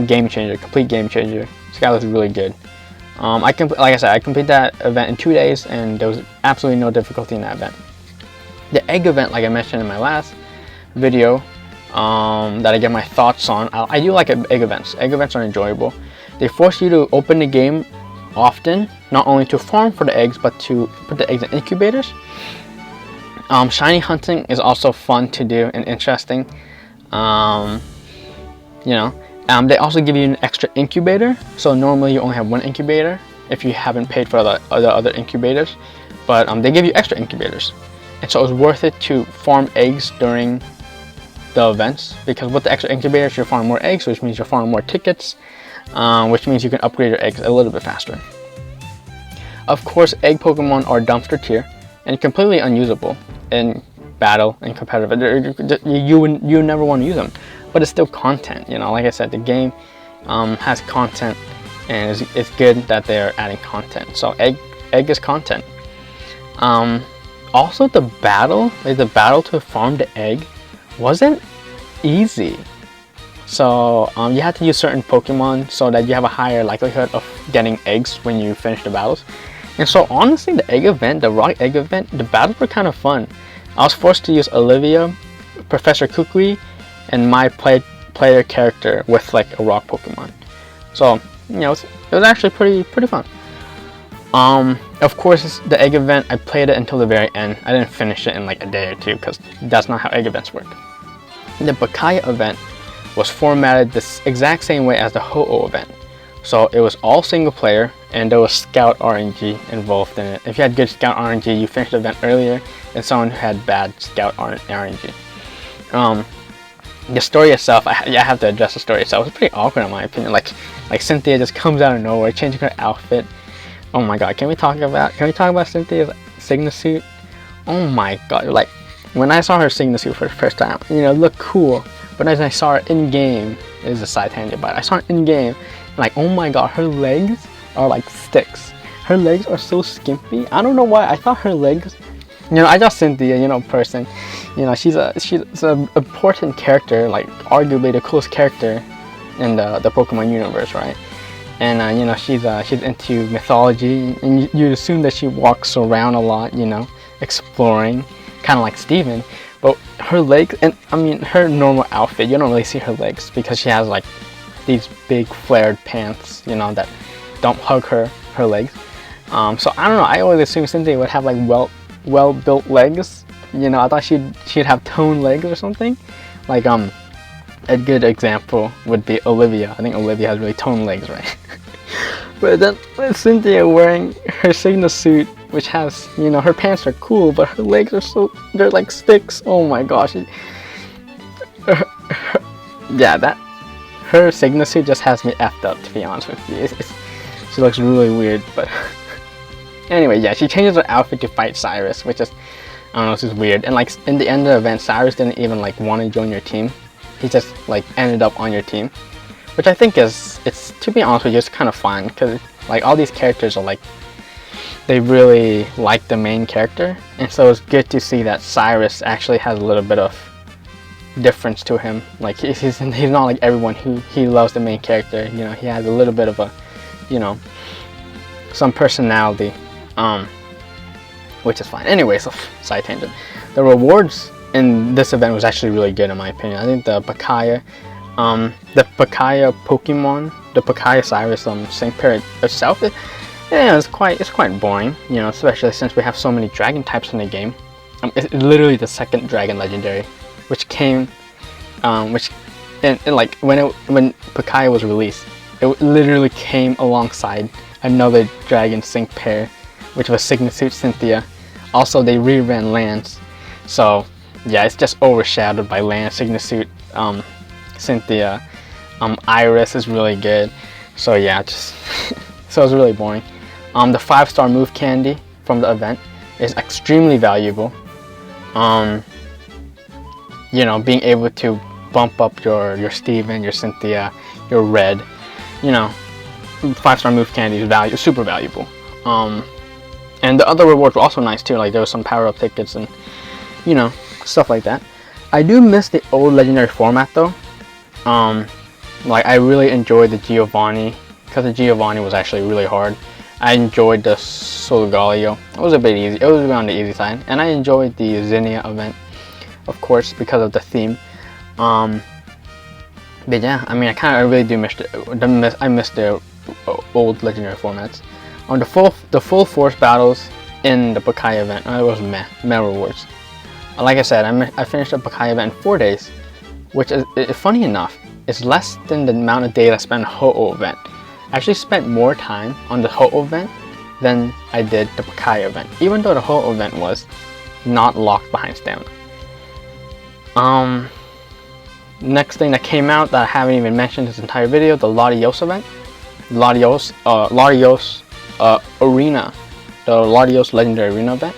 Game changer, complete game changer. Skyla is really good. Like I said, I completed that event in 2 days, and there was absolutely no difficulty in that event. The egg event, like I mentioned in my last video, that I get my thoughts on. I do like egg events. Egg events are enjoyable. They force you to open the game often, not only to farm for the eggs, but to put the eggs in incubators. Shiny hunting is also fun to do and interesting. You know, they also give you an extra incubator. So normally you only have 1 incubator if you haven't paid for the other incubators, but they give you extra incubators, and so it's worth it to farm eggs during the events, because with the extra incubators you farm more eggs, which means you farm more tickets, which means you can upgrade your eggs a little bit faster. Of course, egg Pokemon are dumpster tier and completely unusable in battle and competitive. You never want to use them, but it's still content. You know, like I said, the game has content, and it's good that they're adding content. So egg is content. Also, the battle to farm the egg wasn't easy. So you had to use certain Pokemon so that you have a higher likelihood of getting eggs when you finish the battles. And so honestly, the egg event, the rock egg event, the battles were kind of fun. I was forced to use Olivia, Professor Kukui, and my player character with like a rock Pokemon. So, you know, it was actually pretty fun. Of course, the egg event, I played it until the very end. I didn't finish it in like a day or two, because that's not how egg events work. The Bakaya event was formatted the exact same way as the Ho-Oh event. So it was all single player, and there was Scout RNG involved in it. If you had good Scout RNG, you finished the event earlier than someone who had bad Scout RNG. The story itself, I have to address the story itself. It was pretty awkward in my opinion. Like Cynthia just comes out of nowhere, changing her outfit. Oh my god, can we talk about Cynthia's Signa suit? Oh my god, like when I saw her Signa suit for the first time, you know, it looked cool. But as I saw her in game, it is a side tangent, but I saw her in game, like, oh my god, her legs are like sticks. Her legs are so skimpy. I don't know why. I thought her legs, you know, I thought Cynthia, you know, person, you know, she's an important character, like arguably the coolest character in the Pokemon universe, right? And you know, she's into mythology, and you'd assume that she walks around a lot, you know, exploring, kind of like Steven. But her legs, and I mean her normal outfit, you don't really see her legs because she has like these big flared pants, you know, that don't hug her legs. So I don't know, I always assumed Cynthia would have like well built legs. You know, I thought she'd have toned legs or something. Like a good example would be Olivia. I think Olivia has really toned legs, right? But then with Cynthia wearing her Signa suit, which has, you know, her pants are cool, but her legs are they're like sticks. Oh my gosh. Her Signa suit just has me effed up, to be honest with you. She looks really weird, but anyway, yeah, she changes her outfit to fight Cyrus, which is I don't know, this is weird. And like in the end of the event, Cyrus didn't even like want to join your team. He just like ended up on your team, which I think it's to be honest with you, it's kind of fun because like all these characters are like, they really like the main character, and so it's good to see that Cyrus actually has a little bit of difference to him. Like he's not like everyone who he loves the main character. You know, he has a little bit of a, you know, some personality, which is fine. Anyway, so side tangent. The rewards in this event was actually really good in my opinion. I think the Pakaya Pokemon, the Pakaya Cyrus sync pair itself, it's quite boring, you know, especially since we have so many dragon types in the game. It's literally the second dragon legendary, which came, and like when Pakaya was released, it literally came alongside another dragon sync pair, which was Signasuit Cynthia. Also, they reran Lance, so yeah, it's just overshadowed by Lance, Signasuit, Cynthia, Iris is really good. So yeah, just so it's really boring. The 5-star move candy from the event is extremely valuable. You know, being able to bump up your Steven, your Cynthia, your Red, you know, 5-star move candy is super valuable. And the other rewards were also nice too, like there was some power-up tickets and, you know, stuff like that. I do miss the old legendary format though. Like I really enjoyed the Giovanni, because the Giovanni was actually really hard. I enjoyed the Solgaleo. It was a bit easy. It was on the easy side, and I enjoyed the Zinnia event, of course, because of the theme. But yeah, I mean, I really do miss I miss the old legendary formats. On the full force battles in the Pakaya event, it was meh rewards. Like I said, I finished the Pakaya event in 4 days, which is funny enough, is less than the amount of days I spent on the Ho-Oh event. I actually spent more time on the Ho-Oh event than I did the Pakaya event, even though the Ho-Oh event was not locked behind stamina. Next thing that came out that I haven't even mentioned this entire video, the Latios event. Latios Arena, the Latios Legendary Arena event.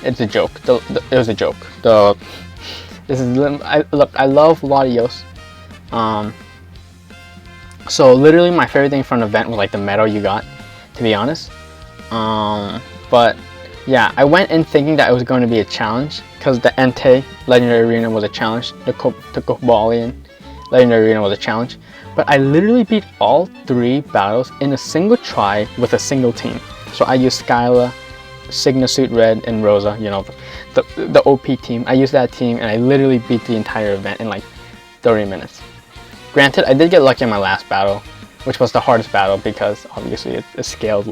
It's a joke. It was a joke. I love Latios. So literally my favorite thing from the event was like the medal you got, to be honest. But yeah, I went in thinking that it was going to be a challenge because the Entei Legendary Arena was a challenge, the Cobalion Legendary Arena was a challenge. But I literally beat all 3 battles in a single try with a single team. So I used Skyla, Signasuit Red, and Rosa, you know, the OP team. I used that team and I literally beat the entire event in like 30 minutes. Granted, I did get lucky in my last battle, which was the hardest battle because obviously it scales.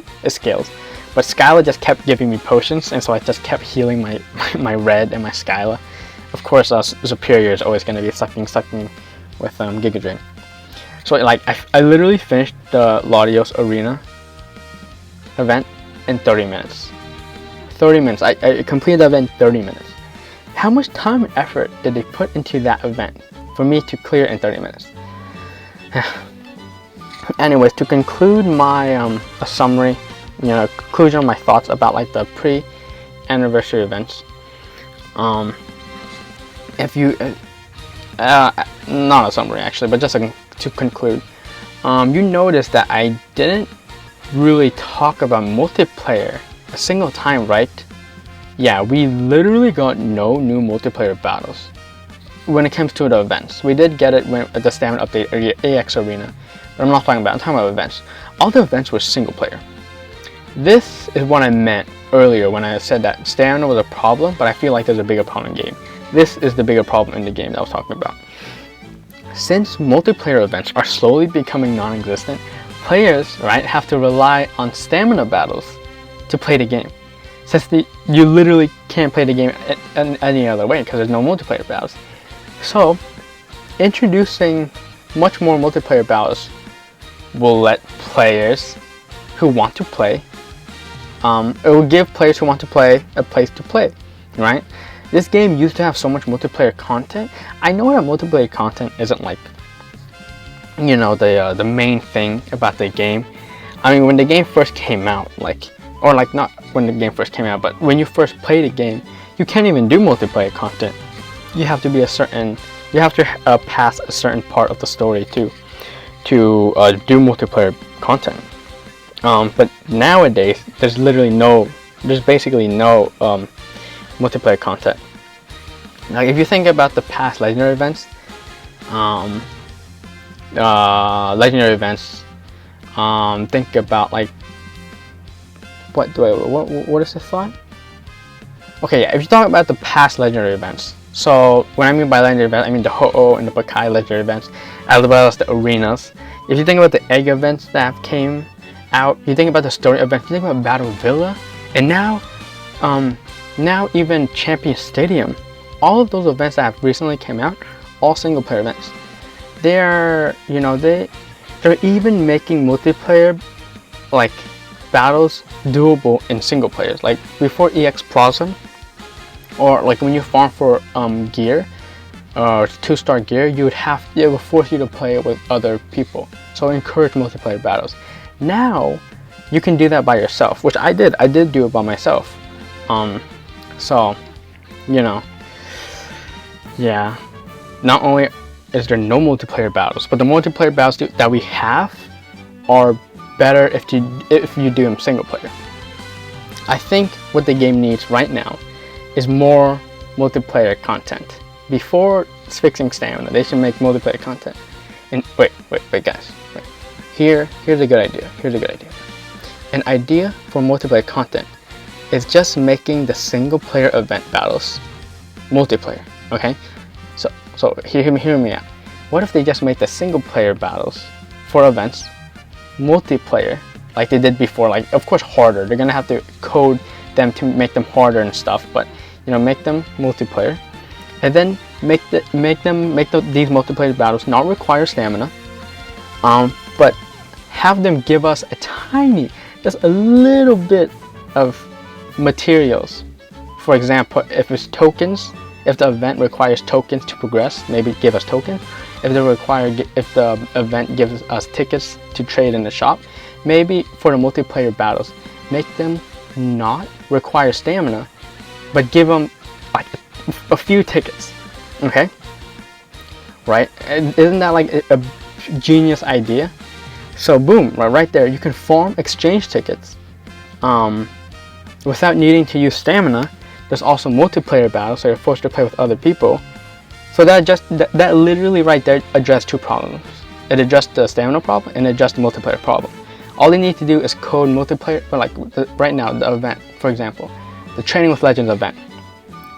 But Skyla just kept giving me potions, and so I just kept healing my Red and my Skyla. Of course, Superior is always going to be sucking with Giga Drain. So like I literally finished the Latios Arena event in 30 minutes. 30 minutes. I completed the event in 30 minutes. How much time and effort did they put into that event for me to clear it in 30 minutes? Anyways, to conclude my a summary, you know, conclusion of my thoughts about like the pre-anniversary events. If you not a summary actually, but just to conclude, you notice that I didn't really talk about multiplayer a single time, right? Yeah, we literally got no new multiplayer battles when it comes to the events. We did get it at the stamina update or the AX Arena, but I'm talking about events. All the events were single player. This is what I meant earlier when I said that stamina was a problem, but I feel like there's a bigger problem in the game. This is the bigger problem in the game that I was talking about. Since multiplayer events are slowly becoming non-existent, players, right, have to rely on stamina battles to play the game. Since you literally can't play the game any other way because there's no multiplayer battles. So, introducing much more multiplayer battles will let players who want to play, it will give players who want to play a place to play, right? This game used to have so much multiplayer content. I know that multiplayer content isn't like, you know, the main thing about the game. I mean, when the game first came out, like or like not when the game first came out, but when you first play the game, you can't even do multiplayer content. You have to be you have to pass a certain part of the story to do multiplayer content. But nowadays, there's basically no multiplayer content. Like if you think about the past legendary events, think about like what is this thought? Okay, yeah, if you talk about the past legendary events, so when I mean by legendary events, I mean the Ho-Oh and the Bakai legendary events, as well as the arenas. If you think about the egg events that came out, you think about the story events, you think about Battle Villa, and now even Champion Stadium. All of those events that have recently came out, all single player events. They're even making multiplayer like battles doable in single players. Like before EX Plaza, or like when you farm for gear, 2-star gear, it would force you to play it with other people. So encourage multiplayer battles. Now you can do that by yourself, which I did. I did do it by myself. So yeah. Not only is there no multiplayer battles, but the multiplayer battles that we have are better if you do them single player. I think what the game needs right now is more multiplayer content. Before fixing stamina, they should make multiplayer content. And wait guys, wait. Here's a good idea. An idea for multiplayer content is just making the single player event battles multiplayer. Okay, so hear me out. What if they just make the single player battles for events multiplayer, like they did before? Like, of course, harder. They're gonna have to code them to make them harder and stuff, but make them multiplayer, and then make these multiplayer battles not require stamina, but have them give us just a little bit of materials. For example, if it's tokens, if the event requires tokens to progress, maybe give us tokens. If the event gives us tickets to trade in the shop, maybe for the multiplayer battles, make them not require stamina, but give them like a few tickets. Okay, right? Isn't that like a genius idea? So boom, right there, you can farm exchange tickets without needing to use stamina. There's also multiplayer battles, so you're forced to play with other people. So that literally right there addressed two problems. It addressed the stamina problem and it addressed the multiplayer problem. All they need to do is code multiplayer, but like right now, the event, for example, the Training with Legends event.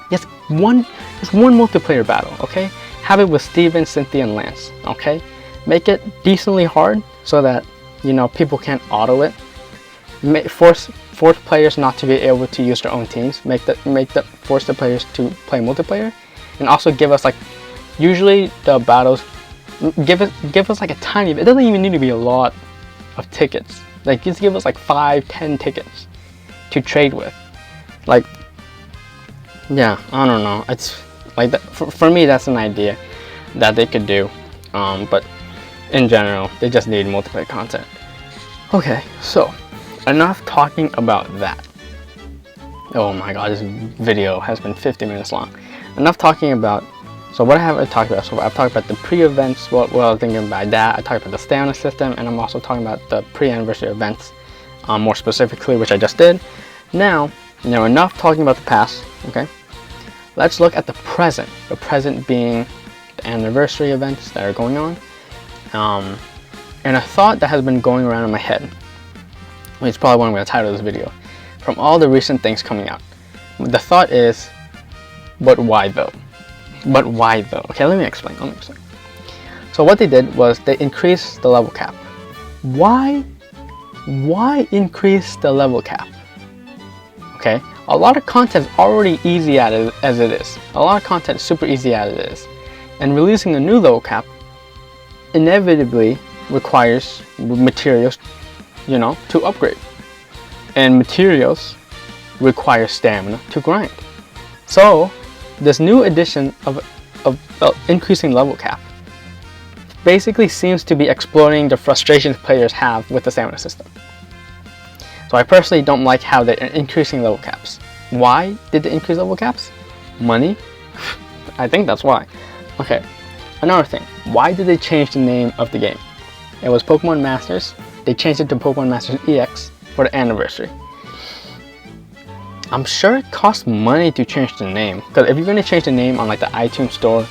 Just one multiplayer battle, okay? Have it with Steven, Cynthia, and Lance, okay? Make it decently hard so that people can't auto it. Force players not to be able to use their own teams. Force the players to play multiplayer, and also give us like, usually the battles give us like a tiny bit. It doesn't even need to be a lot of tickets. Like just give us like 5-10 tickets to trade with. Like, yeah, I don't know. It's like that, for me, that's an idea that they could do. But in general, they just need multiplayer content. Okay, so enough talking about that. Oh my god, this video has been 50 minutes long. Enough talking about, so what have I talked about? So I've talked about the pre-events, what I was thinking by that. I talked about the stamina system, and I'm also talking about the pre-anniversary events, more specifically, which I just did. Now, enough talking about the past, okay? Let's look at the present. The present being the anniversary events that are going on. And a thought that has been going around in my head, which is probably what I'm going to title this video, from all the recent things coming out. The thought is, but why though? But why though? Okay, let me explain. So what they did was they increased the level cap. Why increase the level cap? Okay, a lot of content is already easy as it is. A lot of content is super easy as it is. And releasing a new level cap inevitably requires materials, to upgrade. And materials require stamina to grind. So this new addition of increasing level cap basically seems to be exploiting the frustrations players have with the stamina system. So So I personally don't like how they're increasing level caps. Why did they increase level caps? Money? I think that's why. Okay, another thing. Why did they change the name of the game? It was Pokemon Masters. They changed it to Pokemon Masters EX for the anniversary. I'm sure it costs money to change the name. Because if you're going to change the name on like the iTunes store,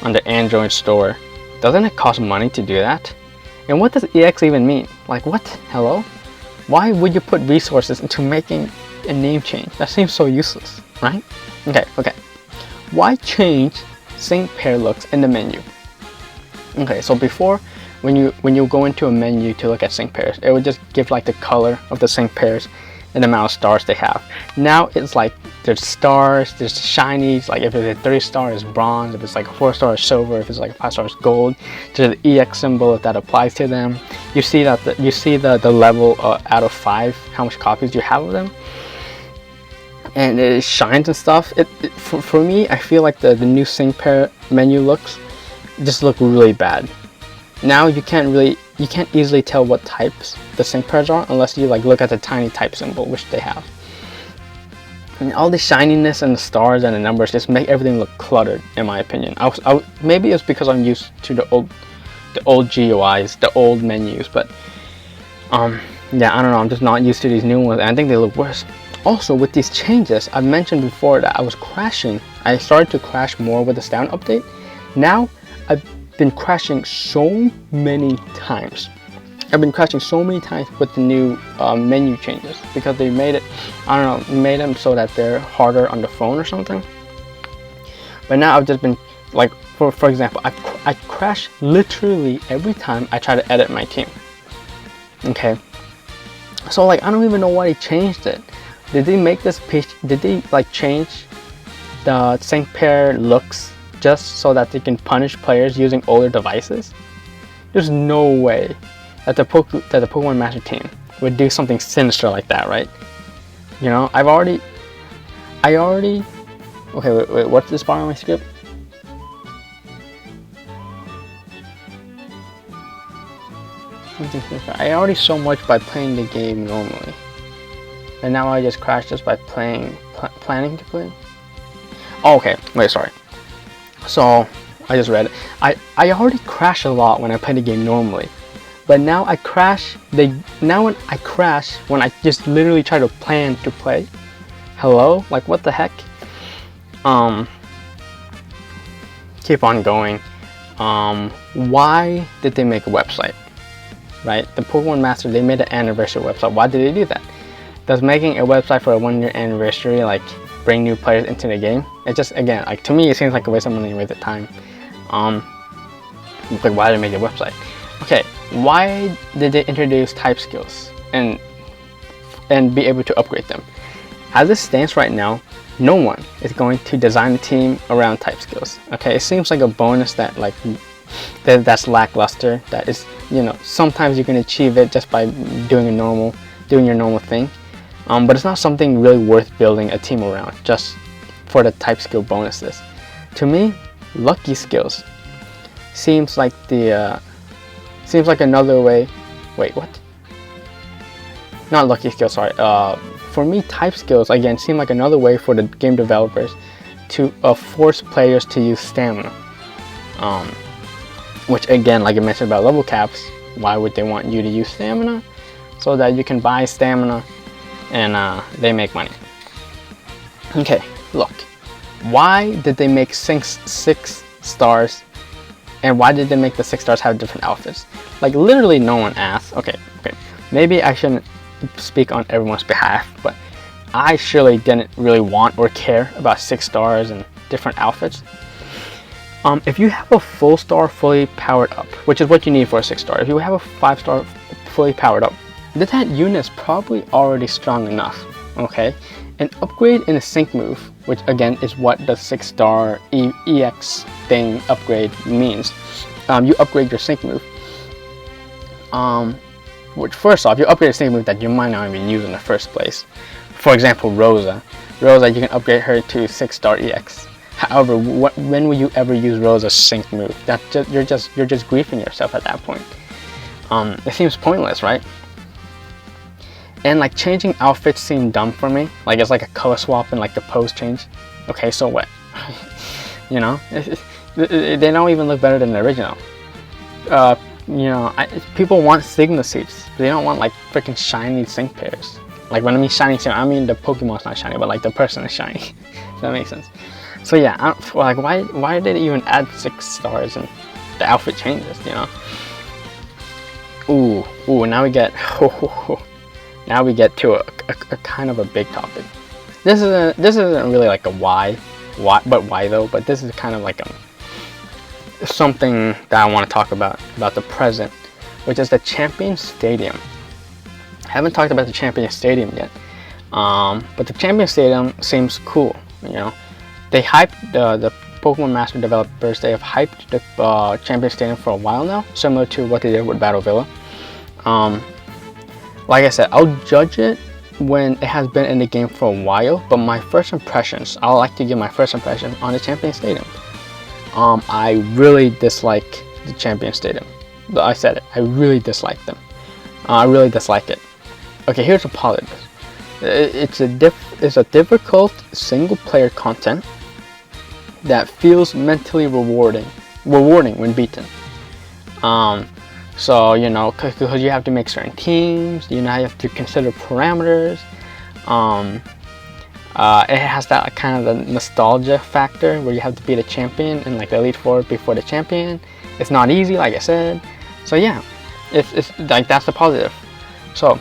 on the Android store, doesn't it cost money to do that? And what does EX even mean? Like what? Hello? Why would you put resources into making a name change? That seems so useless, right? Okay. Why change sync pair looks in the menu? Okay, so before, when you go into a menu to look at sync pairs, it would just give like the color of the sync pairs and the amount of stars they have. Now it's like there's stars, there's shinies, like if it's a 3-star it's bronze, if it's like a 4-star it's silver, if it's like a 5-star it's gold. There's the EX symbol if that applies to them. You see that the level out of 5, how much copies you have of them, and it shines and stuff. For me, I feel like the new sync pair menu looks just look really bad. Now you can't easily tell what types the sync pairs are unless you like look at the tiny type symbol, which they have. And all the shininess and the stars and the numbers just make everything look cluttered, in my opinion. Maybe it's because I'm used to the old GUIs, the old menus, but yeah, I don't know. I'm just not used to these new ones, and I think they look worse. Also, with these changes, I've mentioned before that I was crashing. I started to crash more with the stand update. Now I've been crashing so many times. I've been crashing so many times with the new menu changes because they made it, I don't know, made them so that they're harder on the phone or something. But now I've just been like, for example, I crash literally every time I try to edit my team. Okay, so like I don't even know why they changed it. Did they make this page? Did they like change the sync pair looks just so that they can punish players using older devices? There's no way that the Pokemon Master team would do something sinister like that, right? You know, I already. Okay, wait, what's this bar on my script? I already so much by playing the game normally, and now I just crash just by planning to play. Oh, okay, wait, sorry. So I just read it. I already crash a lot when I play the game normally, but now I crash. When I just literally try to plan to play. Hello, like what the heck? Keep on going. Why did they make a website? Right, the Pokemon Master, they made an anniversary website. Why did they do that? Does making a website for a 1-year anniversary like bring new players into the game? It just, again, like to me it seems like a waste of money and a waste of time. Like why did they make a website? Okay, why did they introduce type skills and be able to upgrade them? As it stands right now, no one is going to design a team around type skills. Okay, it seems like a bonus that like that's lackluster. That is, you know, sometimes you can achieve it just by doing your normal thing, but it's not something really worth building a team around just for the type skill bonuses. To me, lucky skills seems like another way. Wait, what? Not lucky skills, sorry. For me, type skills again seem like another way for the game developers to force players to use stamina. Which again, like I mentioned about level caps, why would they want you to use stamina? So that you can buy stamina and they make money. Okay, look. Why did they make 6 stars, and why did they make the 6 stars have different outfits? Like literally no one asked. Okay, maybe I shouldn't speak on everyone's behalf, but I surely didn't really want or care about 6 stars and different outfits. If you have a full star fully powered up, which is what you need for a 6 star, if you have a 5 star fully powered up, then that unit is probably already strong enough, okay? An upgrade in a sync move, which again is what the 6 star EX thing upgrade means. You upgrade your sync move. Which first off, you upgrade a sync move that you might not even use in the first place. For example, Rosa, you can upgrade her to 6 star EX. However, when will you ever use Rosa's sync move? You're just griefing yourself at that point. It seems pointless, right? And like changing outfits seemed dumb for me. Like it's like a color swap and like the pose change. Okay, so what? You know, they don't even look better than the original. You know, people want Sigma suits. They don't want like freaking shiny sync pairs. Like when I mean shiny, I mean the Pokemon's not shiny, but like the person is shiny. Does that make sense? So yeah, like why did they even add 6 stars and the outfit changes? You know. Ooh, now we get to a kind of a big topic. This isn't really like a why though, but this is kind of like something that I want to talk about the present, which is the Champion Stadium. I haven't talked about the Champion Stadium yet, but the Champion Stadium seems cool. You know, they hyped the Pokemon Master developers. They have hyped the Champion Stadium for a while now, similar to what they did with Battle Villa. Like I said, I'll judge it when it has been in the game for a while, but my first impressions, I like to give my first impression on the Champion Stadium. I really dislike the Champion Stadium. I said it, I really dislike them. I really dislike it. Okay, here's the positive. It's a difficult single player content that feels mentally rewarding when beaten. So you know, because you have to make certain teams, you know, you have to consider parameters. It has that kind of the nostalgia factor where you have to beat a champion in like the Elite Four before the champion. It's not easy, like I said. So yeah, it's like that's the positive. So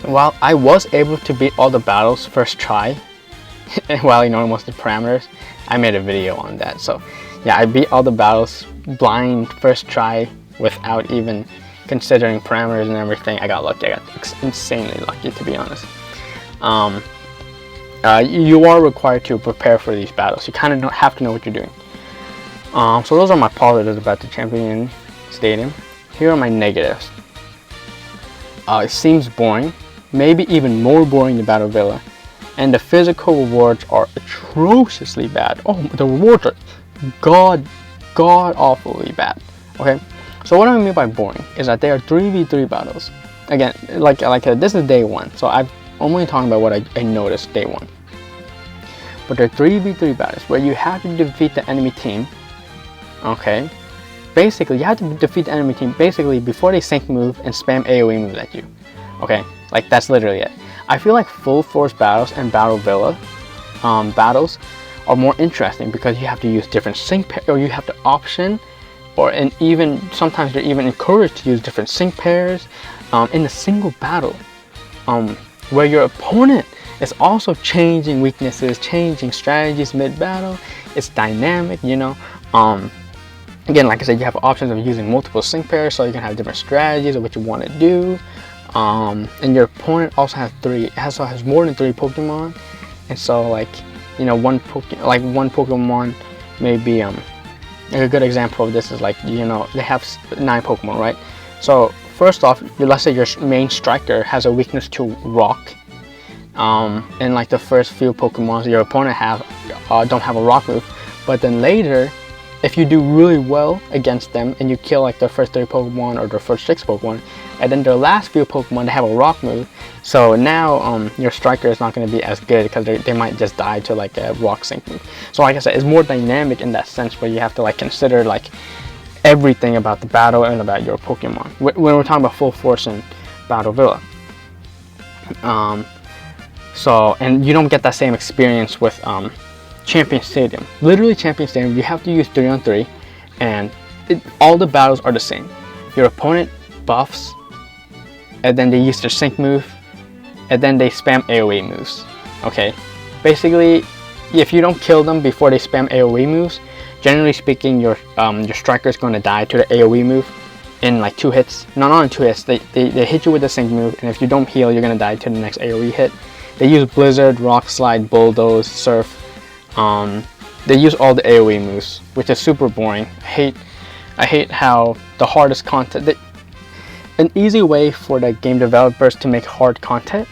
while I was able to beat all the battles first try, while ignoring most of the parameters, I made a video on that. So yeah, I beat all the battles blind first try without even considering parameters and everything. I got lucky. I got insanely lucky, to be honest. You are required to prepare for these battles. You kind of have to know what you're doing. So those are my positives about the Champion Stadium. Here are my negatives. It seems boring, maybe even more boring than Battle Villa, and the physical rewards are atrociously bad. Oh, the rewards are god awfully bad. Okay, so what I mean by boring is that they are 3v3 battles. Again, like this is day one, so I'm only talking about what I noticed day one. But they're 3v3 battles where you have to defeat the enemy team. Okay, basically you have to defeat the enemy team basically before they sync move and spam AoE moves at you. Okay, like that's literally it. I feel like full force battles and Battle Villa battles are more interesting because you have to use different sync pairs, or you have to option, and even sometimes you're even encouraged to use different sync pairs in a single battle, where your opponent is also changing weaknesses, changing strategies mid-battle. It's dynamic, you know. Again, like I said, you have options of using multiple sync pairs, so you can have different strategies of what you want to do. And your opponent also has more than 3 Pokemon, and so like, you know, one Pokemon may be a good example of this is like, you know, they have 9 Pokemon, right? So first off, let's say your main striker has a weakness to rock, and like the first few Pokemon your opponent don't have a rock move, but then later, if you do really well against them and you kill like their first 3 Pokemon or their first 6 Pokemon, and then their last few Pokemon they have a rock move, so now your striker is not going to be as good because they might just die to like a rock sync move. So like I said, it's more dynamic in that sense where you have to like consider like everything about the battle and about your Pokemon when we're talking about full force and Battle Villa. So, and you don't get that same experience with Champion Stadium. Literally Champion Stadium, you have to use 3-on-3, and all the battles are the same. Your opponent buffs, and then they use their sync move, and then they spam AoE moves. Okay, basically, if you don't kill them before they spam AoE moves, generally speaking, your striker is going to die to the AoE move in like 2 hits. No, not in 2 hits. They hit you with the sync move, and if you don't heal, you're going to die to the next AoE hit. They use Blizzard, Rock Slide, Bulldoze, Surf. They use all the AoE moves, which is super boring. I hate how the hardest content. An easy way for the game developers to make hard content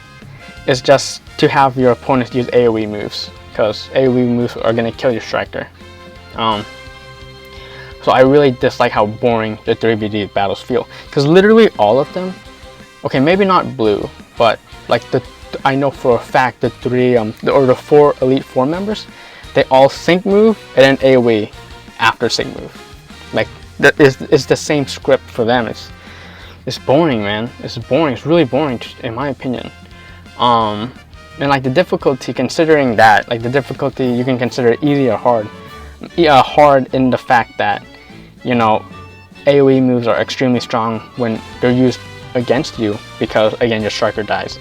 is just to have your opponents use AoE moves, because AoE moves are gonna kill your striker. So I really dislike how boring the 3v3 battles feel, because literally all of them. Okay, maybe not blue, but like I know for a fact the the 4 Elite 4 members, they all sync move and then AoE after sync move. Like that is the same script for them. It's boring, man. It's boring. It's really boring, in my opinion. And like the difficulty, considering that, like the difficulty, you can consider it easy or hard. Hard in the fact that, you know, AoE moves are extremely strong when they're used against you because, again, your striker dies.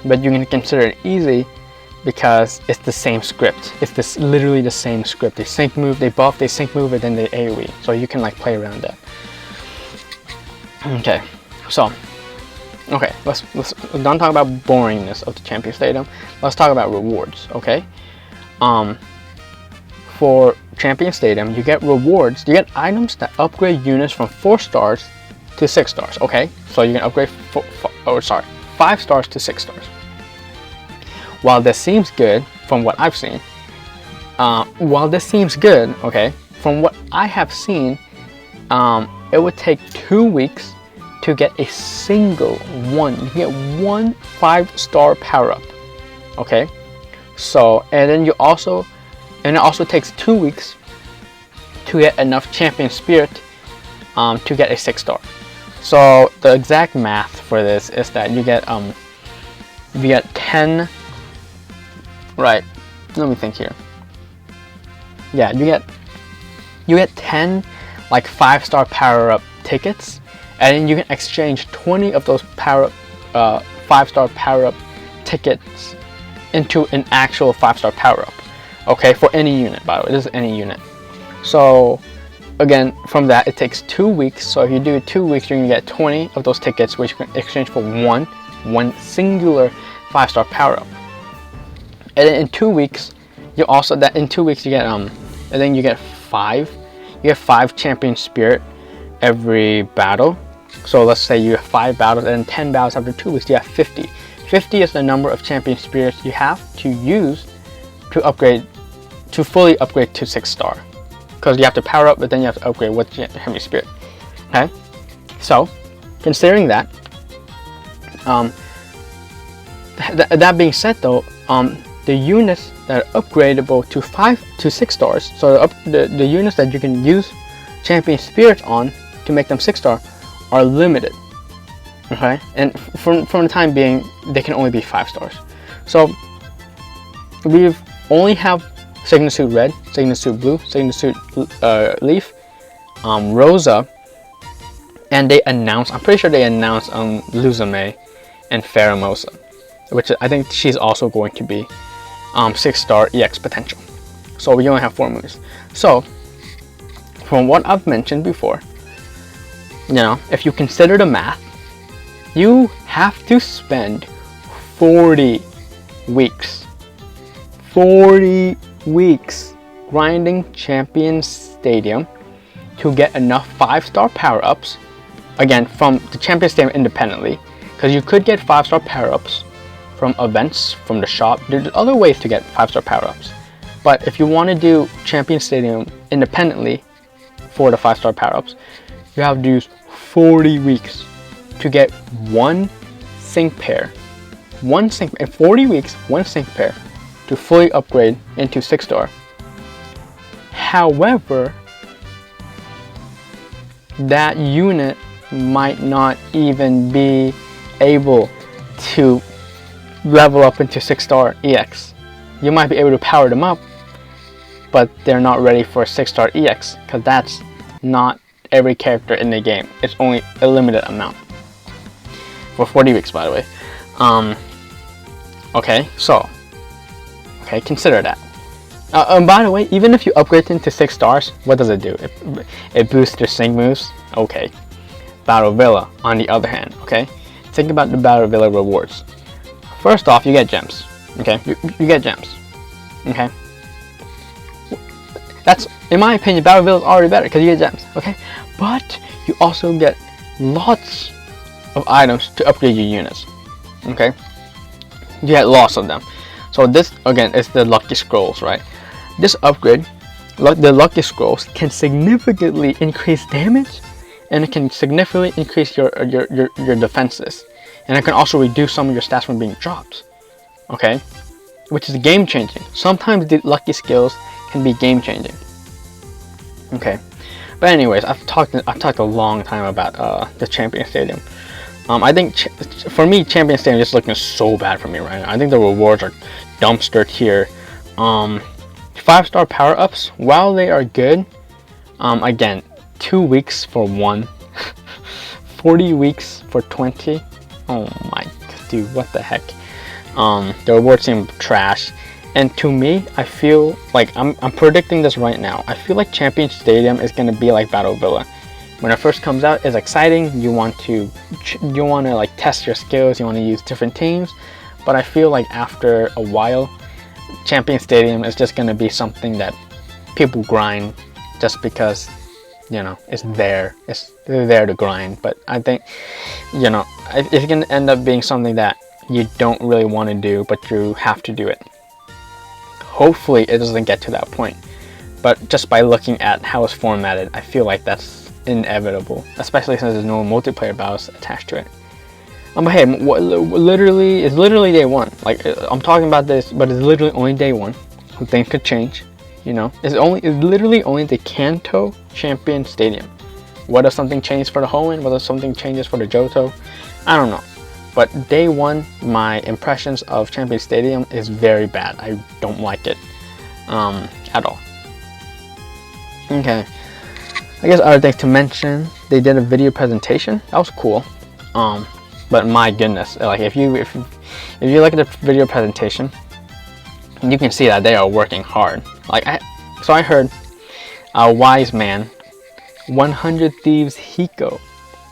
But you can consider it easy because it's the same script. It's literally the same script. They sync move, they buff, they sync move, and then they AoE. So you can like play around that. Okay, so let's don't talk about boringness of the Champion Stadium. Let's talk about rewards. Okay, for Champion Stadium, you get rewards. You get items that upgrade units from 4 stars to 6 stars. Okay, so you can upgrade 5 stars to 6 stars. While this seems good from what I've seen, okay, from what I have seen, it would take 2 weeks to get a single one. You get 1 5-star power up. Okay, so and it also takes 2 weeks to get enough champion spirit to get a 6-star. So the exact math for this is that you get 10. Right, let me think here. Yeah, you get 10 like 5-star power up tickets, and then you can exchange 20 of those 5-star power up tickets into an actual 5-star power up. Okay, for any unit, by the way, this is any unit. So again, from that it takes 2 weeks. So if you do 2 weeks, you're gonna get 20 of those tickets, which you can exchange for one singular 5-star power up. And then in 2 weeks, you get and then you get 5 champion spirit every battle. So let's say you have 5 battles and 10 battles after 2 weeks, you have 50. 50 is the number of champion spirits you have to use to fully upgrade to 6-star. Because you have to power up, but then you have to upgrade with champion spirit. Okay, so considering that, that being said though, the units that are upgradable to 5 to 6 stars, so the units that you can use champion spirits on to make them 6-star are limited. Okay, and from the time being, they can only be 5 stars. So we only have Signet Suit Red, Signet Suit Blue, Signet Suit Leaf, Rosa, and I'm pretty sure they announced Luzame and Faramosa, which I think she's also going to be 6-star EX potential. So we only have 4 moves. So from what I've mentioned before, you know, if you consider the math, you have to spend 40 weeks grinding Champion Stadium to get enough 5-star power-ups, again from the Champion Stadium independently, because you could get 5-star power-ups from events, from the shop. There's other ways to get 5-star power-ups, but if you want to do Champion Stadium independently for the 5-star power-ups, you have to use 40 weeks to get 1 sync pair. 40 weeks, 1 sync pair to fully upgrade into 6-star. However, that unit might not even be able to level up into 6-star EX. You might be able to power them up, but they're not ready for 6-star EX, because that's not every character in the game. It's only a limited amount for 40 weeks, by the way. Okay, consider that. By the way, even if you upgrade into 6 stars, what does it do? It boosts your sync moves. Okay. Battle Villa, on the other hand, okay? Think about the Battle Villa rewards. First off, you get gems. Okay, you get gems. Okay. That's, in my opinion, Battle Villa is already better because you get gems. Okay, but you also get lots of items to upgrade your units. Okay, you get lots of them. So this again is the Lucky Scrolls, right? This upgrade, the Lucky Scrolls, can significantly increase damage and it can significantly increase your defenses, and it can also reduce some of your stats from being dropped. Okay, which is game changing. Sometimes the lucky skills can be game changing. Okay, but anyways, I've talked a long time about the Champion Stadium. I think for me, Champion Stadium is looking so bad for me right now. I think the rewards are dumpster tier. 5-star power-ups, while they are good, again, 2 weeks for 1, 40 weeks for 20. Oh my dude, what the heck? The rewards seem trash. And to me, I feel like I'm predicting this right now. I feel like Champion Stadium is gonna be like Battle Villa. When it first comes out, it's exciting. You want to like test your skills. You want to use different teams. But I feel like after a while, Champion Stadium is just gonna be something that people grind just because, you know, it's there. It's there to grind. But I think, you know, it's gonna end up being something that you don't really want to do, but you have to do it. Hopefully it doesn't get to that point, but just by looking at how it's formatted, I feel like that's inevitable, especially since there's no multiplayer battles attached to it. But hey, it's literally day 1. Like, I'm talking about this, but it's literally only day 1. Things could change, you know. It's literally only the Kanto Champion Stadium. What if something changes for the Hoenn? What if something changes for the Johto? I don't know. But day 1, my impressions of Champion Stadium is very bad. I don't like it at all. Okay, I guess other things to mention. They did a video presentation. That was cool. But my goodness, like if you look at the video presentation, you can see that they are working hard. Like I heard a wise man, 100 Thieves Hiko.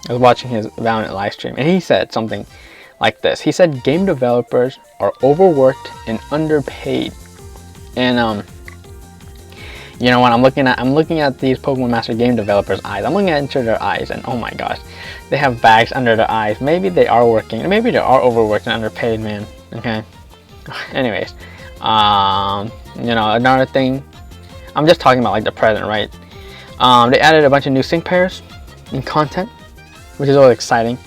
I was watching his Valorant live stream, and he said something like this. He said game developers are overworked and underpaid. And you know what, I'm looking at these Pokemon Master game developers' eyes. I'm looking into their eyes, and oh my gosh, they have bags under their eyes. Maybe they are working, maybe they are overworked and underpaid, man. Okay. Anyways, you know, another thing, I'm just talking about like the present, right? They added a bunch of new sync pairs and content, which is always exciting.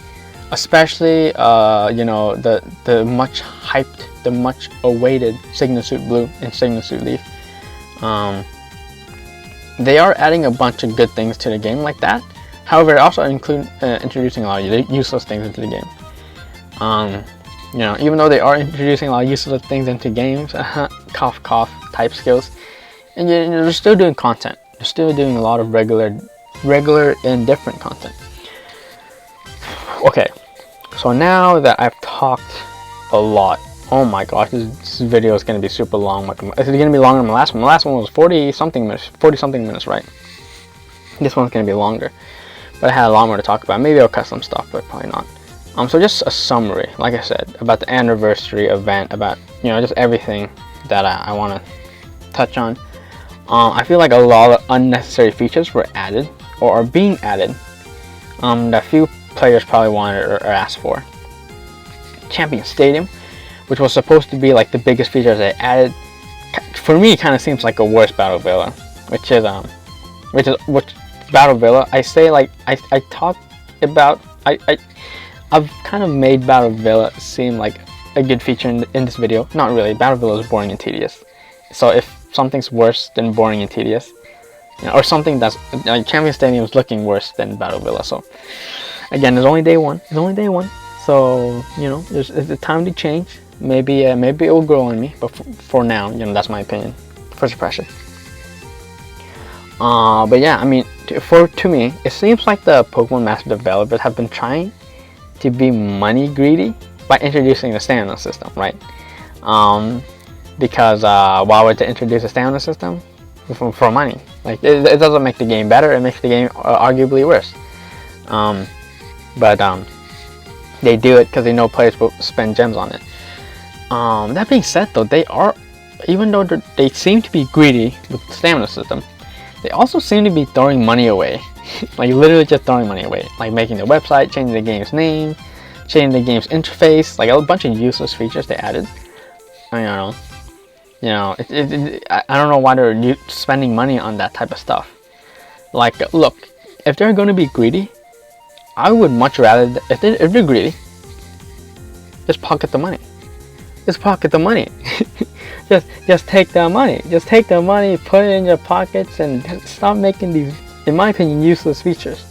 Especially, you know, the much hyped, the much awaited Signal Suit Blue and Signal Suit Leaf. They are adding a bunch of good things to the game like that. However, they also include introducing a lot of useless things into the game. You know, even though they are introducing a lot of useless things into games, cough cough type skills, and they're still doing content. They're still doing a lot of regular and different content. Okay, so now that I've talked a lot, oh my gosh, this video is going to be super long. It's going to be longer than my last one. My last one was 40 something minutes, right? This one's going to be longer, but I had a lot more to talk about. Maybe I'll cut some stuff, but probably not. So just a summary, like I said, about the anniversary event, about, you know, just everything that I want to touch on. I feel like a lot of unnecessary features were added or are being added that few players probably wanted or asked for. Champion Stadium, which was supposed to be like the biggest feature they added, for me kind of seems like a worse Battle Villa, which Battle Villa. I say, like, I talk about, I've kind of made Battle Villa seem like a good feature in this video. Not really. Battle Villa is boring and tedious. So if something's worse than boring and tedious, you know, or something that's like Champion Stadium is looking worse than Battle Villa. So again, it's only day 1. It's only day 1. So, you know, it's a time to change. Maybe it will grow on me, but for now, you know, that's my opinion. First impression. But yeah, I mean, to me, it seems like the Pokemon Master developers have been trying to be money greedy by introducing the stamina system, right? Because why would they introduce a stamina system? For money. Like, it doesn't make the game better, it makes the game arguably worse. But they do it because they know players will spend gems on it. That being said, though, even though they seem to be greedy with the stamina system, they also seem to be throwing money away. Like, literally just throwing money away. Like making the website, changing the game's name, changing the game's interface, like a bunch of useless features they added. I don't know. I don't know why they're spending money on that type of stuff. Like, look, if they're going to be greedy, I would much rather, if they're greedy, just pocket the money. Just pocket the money. just take the money. Just take the money, put it in your pockets, and stop making these, in my opinion, useless features.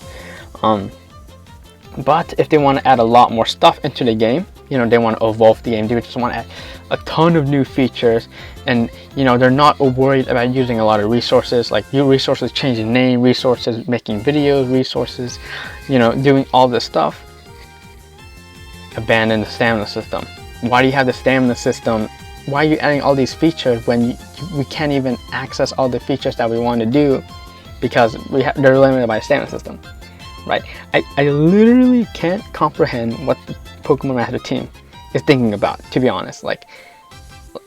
But if they want to add a lot more stuff into the game, you know, they want to evolve the game, they just want to add a ton of new features, and you know, they're not worried about using a lot of resources, like new resources, changing name, resources, making videos, resources, you know, doing all this stuff. Abandon the stamina system. Why do you have the stamina system? Why are you adding all these features when we can't even access all the features that we want to do because they're limited by the stamina system, right? I literally can't comprehend what the Pokemon Master team is thinking about, to be honest. Like,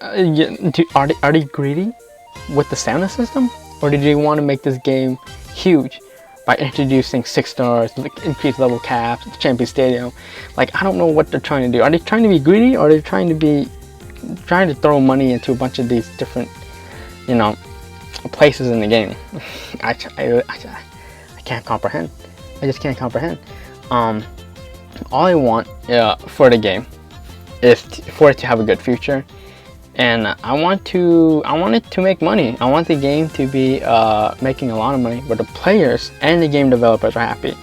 are they greedy with the stamina system, or did they want to make this game huge by introducing 6 stars, increased level caps, champion stadium? Like, I don't know what they're trying to do. Are they trying to be greedy, or are they trying to throw money into a bunch of these different, you know, places in the game? I can't comprehend. I just can't comprehend. All I want for the game is for it to have a good future, and I want it to make money. I want the game to be making a lot of money, where the players and the game developers are happy.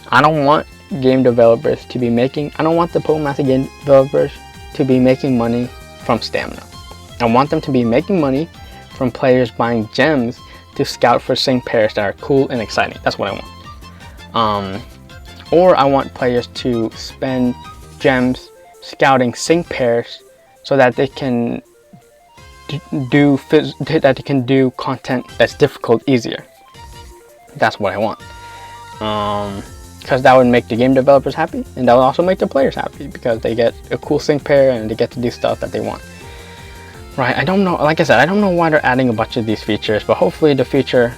I don't want game developers to be making. I don't want the Pokemon Master game developers to be making money from stamina. I want them to be making money from players buying gems to scout for sync pairs that are cool and exciting. That's what I want. Or I want players to spend gems scouting sync pairs so that they can do content that's difficult easier. That's what I want. Because that would make the game developers happy, and that would also make the players happy because they get a cool sync pair and they get to do stuff that they want. Right? I don't know. Like I said, I don't know why they're adding a bunch of these features, but hopefully the future.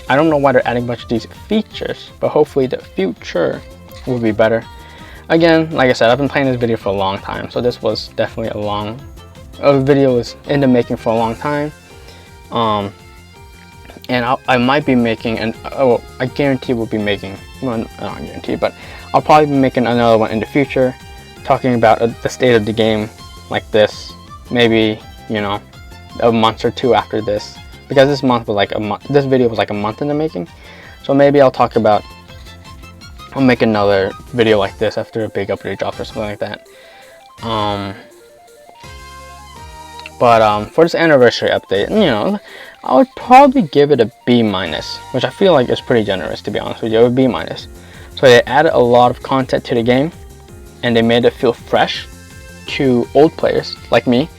I don't know why they're adding a bunch of these features, but hopefully the future will be better. Again, like I said, I've been playing this video for a long time, so this was definitely a video was in the making for a long time. And I might be making I guarantee we'll be making, well, not guarantee, but I'll probably be making another one in the future, talking about the state of the game like this, maybe, you know, a month or two after this. Because this video was like a month in the making, so maybe I'll make another video like this after a big update drops or something like that. But for this anniversary update, you know, I would probably give it a B-, which I feel like is pretty generous, to be honest with you. A B-. So they added a lot of content to the game, and they made it feel fresh to old players like me.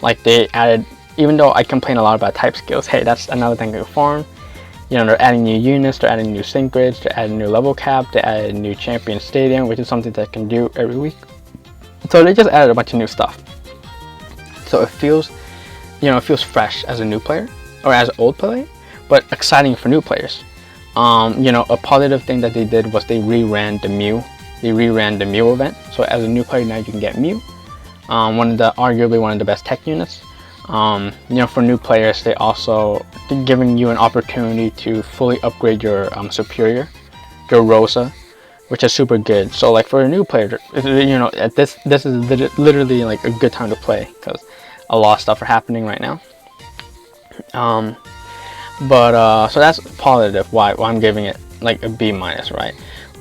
Like, they added, even though I complain a lot about type skills, hey, that's another thing to farm. You know, they're adding new units, they're adding new sync grids, they're adding new level cap, they added new champion stadium, which is something that can do every week. So they just added a bunch of new stuff. So it feels, you know, it feels fresh as a new player, or as an old player, but exciting for new players. You know, a positive thing that they did was they reran the Mew. They reran the Mew event. So as a new player now you can get Mew. Arguably one of the best tech units. You know, for new players, they also giving you an opportunity to fully upgrade your superior, your Rosa, which is super good. So like for a new player, you know, this is literally like a good time to play because a lot of stuff are happening right now. So that's positive. Why I'm giving it like a B-, right?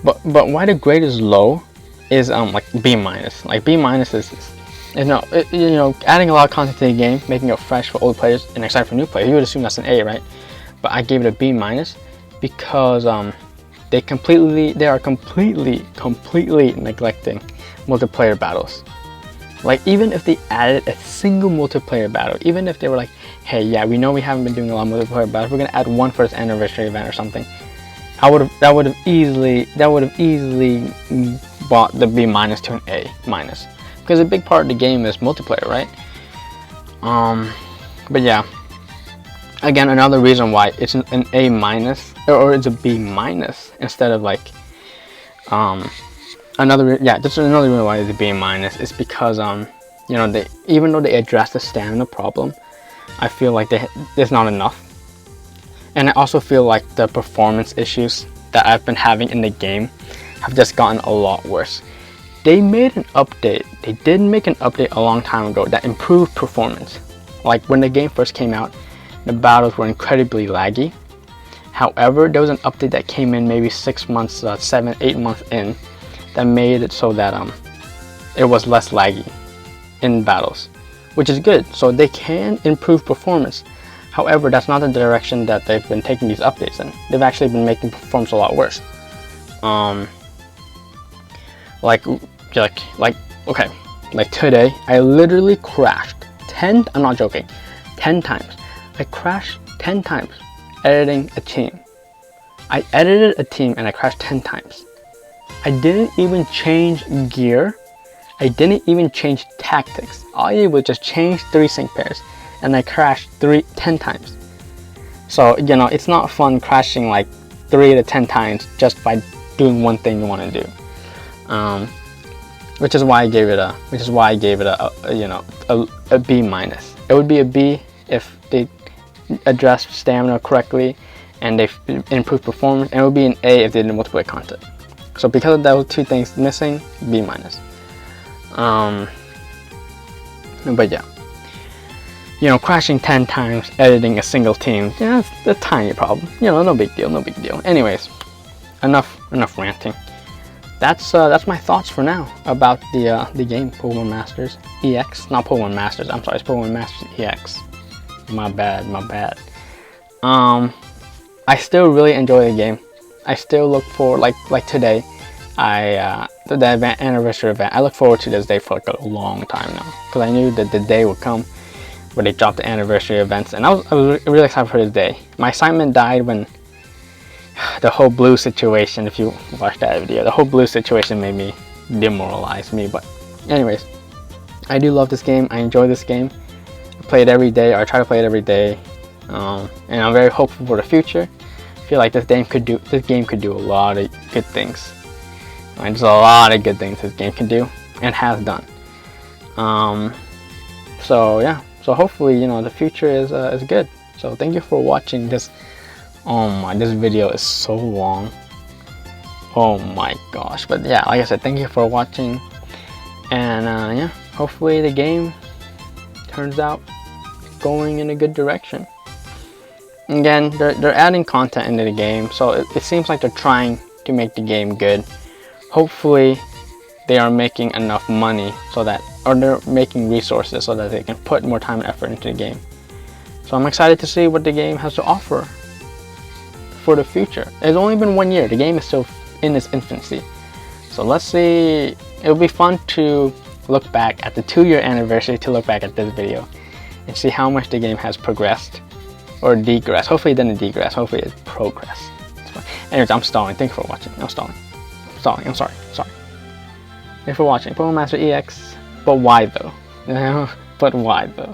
But why the grade is low is like B-. Like B- is you know, adding a lot of content to the game, making it fresh for old players and exciting for new players. You would assume that's an A, right? But I gave it a B- because they are completely neglecting multiplayer battles. Like, even if they added a single multiplayer battle, even if they were like, hey, yeah, we know we haven't been doing a lot of multiplayer battles, we're gonna add one for this anniversary event or something, that would have easily brought the B- to an A-. Because a big part of the game is multiplayer, right? But yeah, again, another reason why it's an A- or it's a B- instead of like just another reason why it's a B- is because you know, even though they address the stamina problem, I feel like there's not enough. And I also feel like the performance issues that I've been having in the game have just gotten a lot worse. They made an update. They did make an update a long time ago that improved performance. Like when the game first came out, the battles were incredibly laggy. However, there was an update that came in maybe 6 months, 7, 8 months in, that made it so that it was less laggy in battles, which is good. So they can improve performance. However, that's not the direction that they've been taking these updates in. They've actually been making performance a lot worse. Like today, I literally crashed 10, I'm not joking, 10 times. I crashed 10 times editing a team. I edited a team and I crashed 10 times. I didn't even change gear. I didn't even change tactics. All I did was just change 3 sync pairs and I crashed 10 times. So, you know, it's not fun crashing like 3 to 10 times just by doing one thing you want to do. Which is why I gave it a B minus. It would be a B if they addressed stamina correctly and they improved performance, and it would be an A if they did multiplayer content. So because of those 2 things missing, B minus. But yeah, you know, crashing 10 times editing a single team, yeah, it's a tiny problem. You know, no big deal. Anyways, enough ranting. That's my thoughts for now about the game Pokemon Masters EX. Not Pokemon Masters, I'm sorry, it's Pokemon Masters EX. My bad. I still really enjoy the game. I still look for, like today, the anniversary event. I look forward to this day for like a long time now, because I knew that the day would come where they dropped the anniversary events, and I was really excited for this day. My excitement died when the whole blue situation, if you watched that video, the whole blue situation made me demoralize me. But anyways, I do love this game. I enjoy this game. I play it every day, or I try to play it every day, and I'm very hopeful for the future. I feel like this game could do a lot of good things. There's a lot of good things this game can do and has done. So yeah, so hopefully, you know, the future is good. So thank you for watching this. Oh my, this video is so long. Oh my gosh. But yeah, like I said, thank you for watching. And yeah, hopefully the game turns out going in a good direction. Again, they're adding content into the game, so it seems like they're trying to make the game good. Hopefully they are making enough money so that, or they're making resources so that they can put more time and effort into the game. So I'm excited to see what the game has to offer for the future. It's only been 1 year. The game is still in its infancy. So let's see. It'll be fun to look back at the 2-year anniversary, to look back at this video and see how much the game has progressed or degressed. Hopefully it didn't degress. Hopefully it progressed. Anyways, I'm stalling. Thank you for watching. I'm sorry. Thanks for watching Pokemon Master EX. But why though? But why though?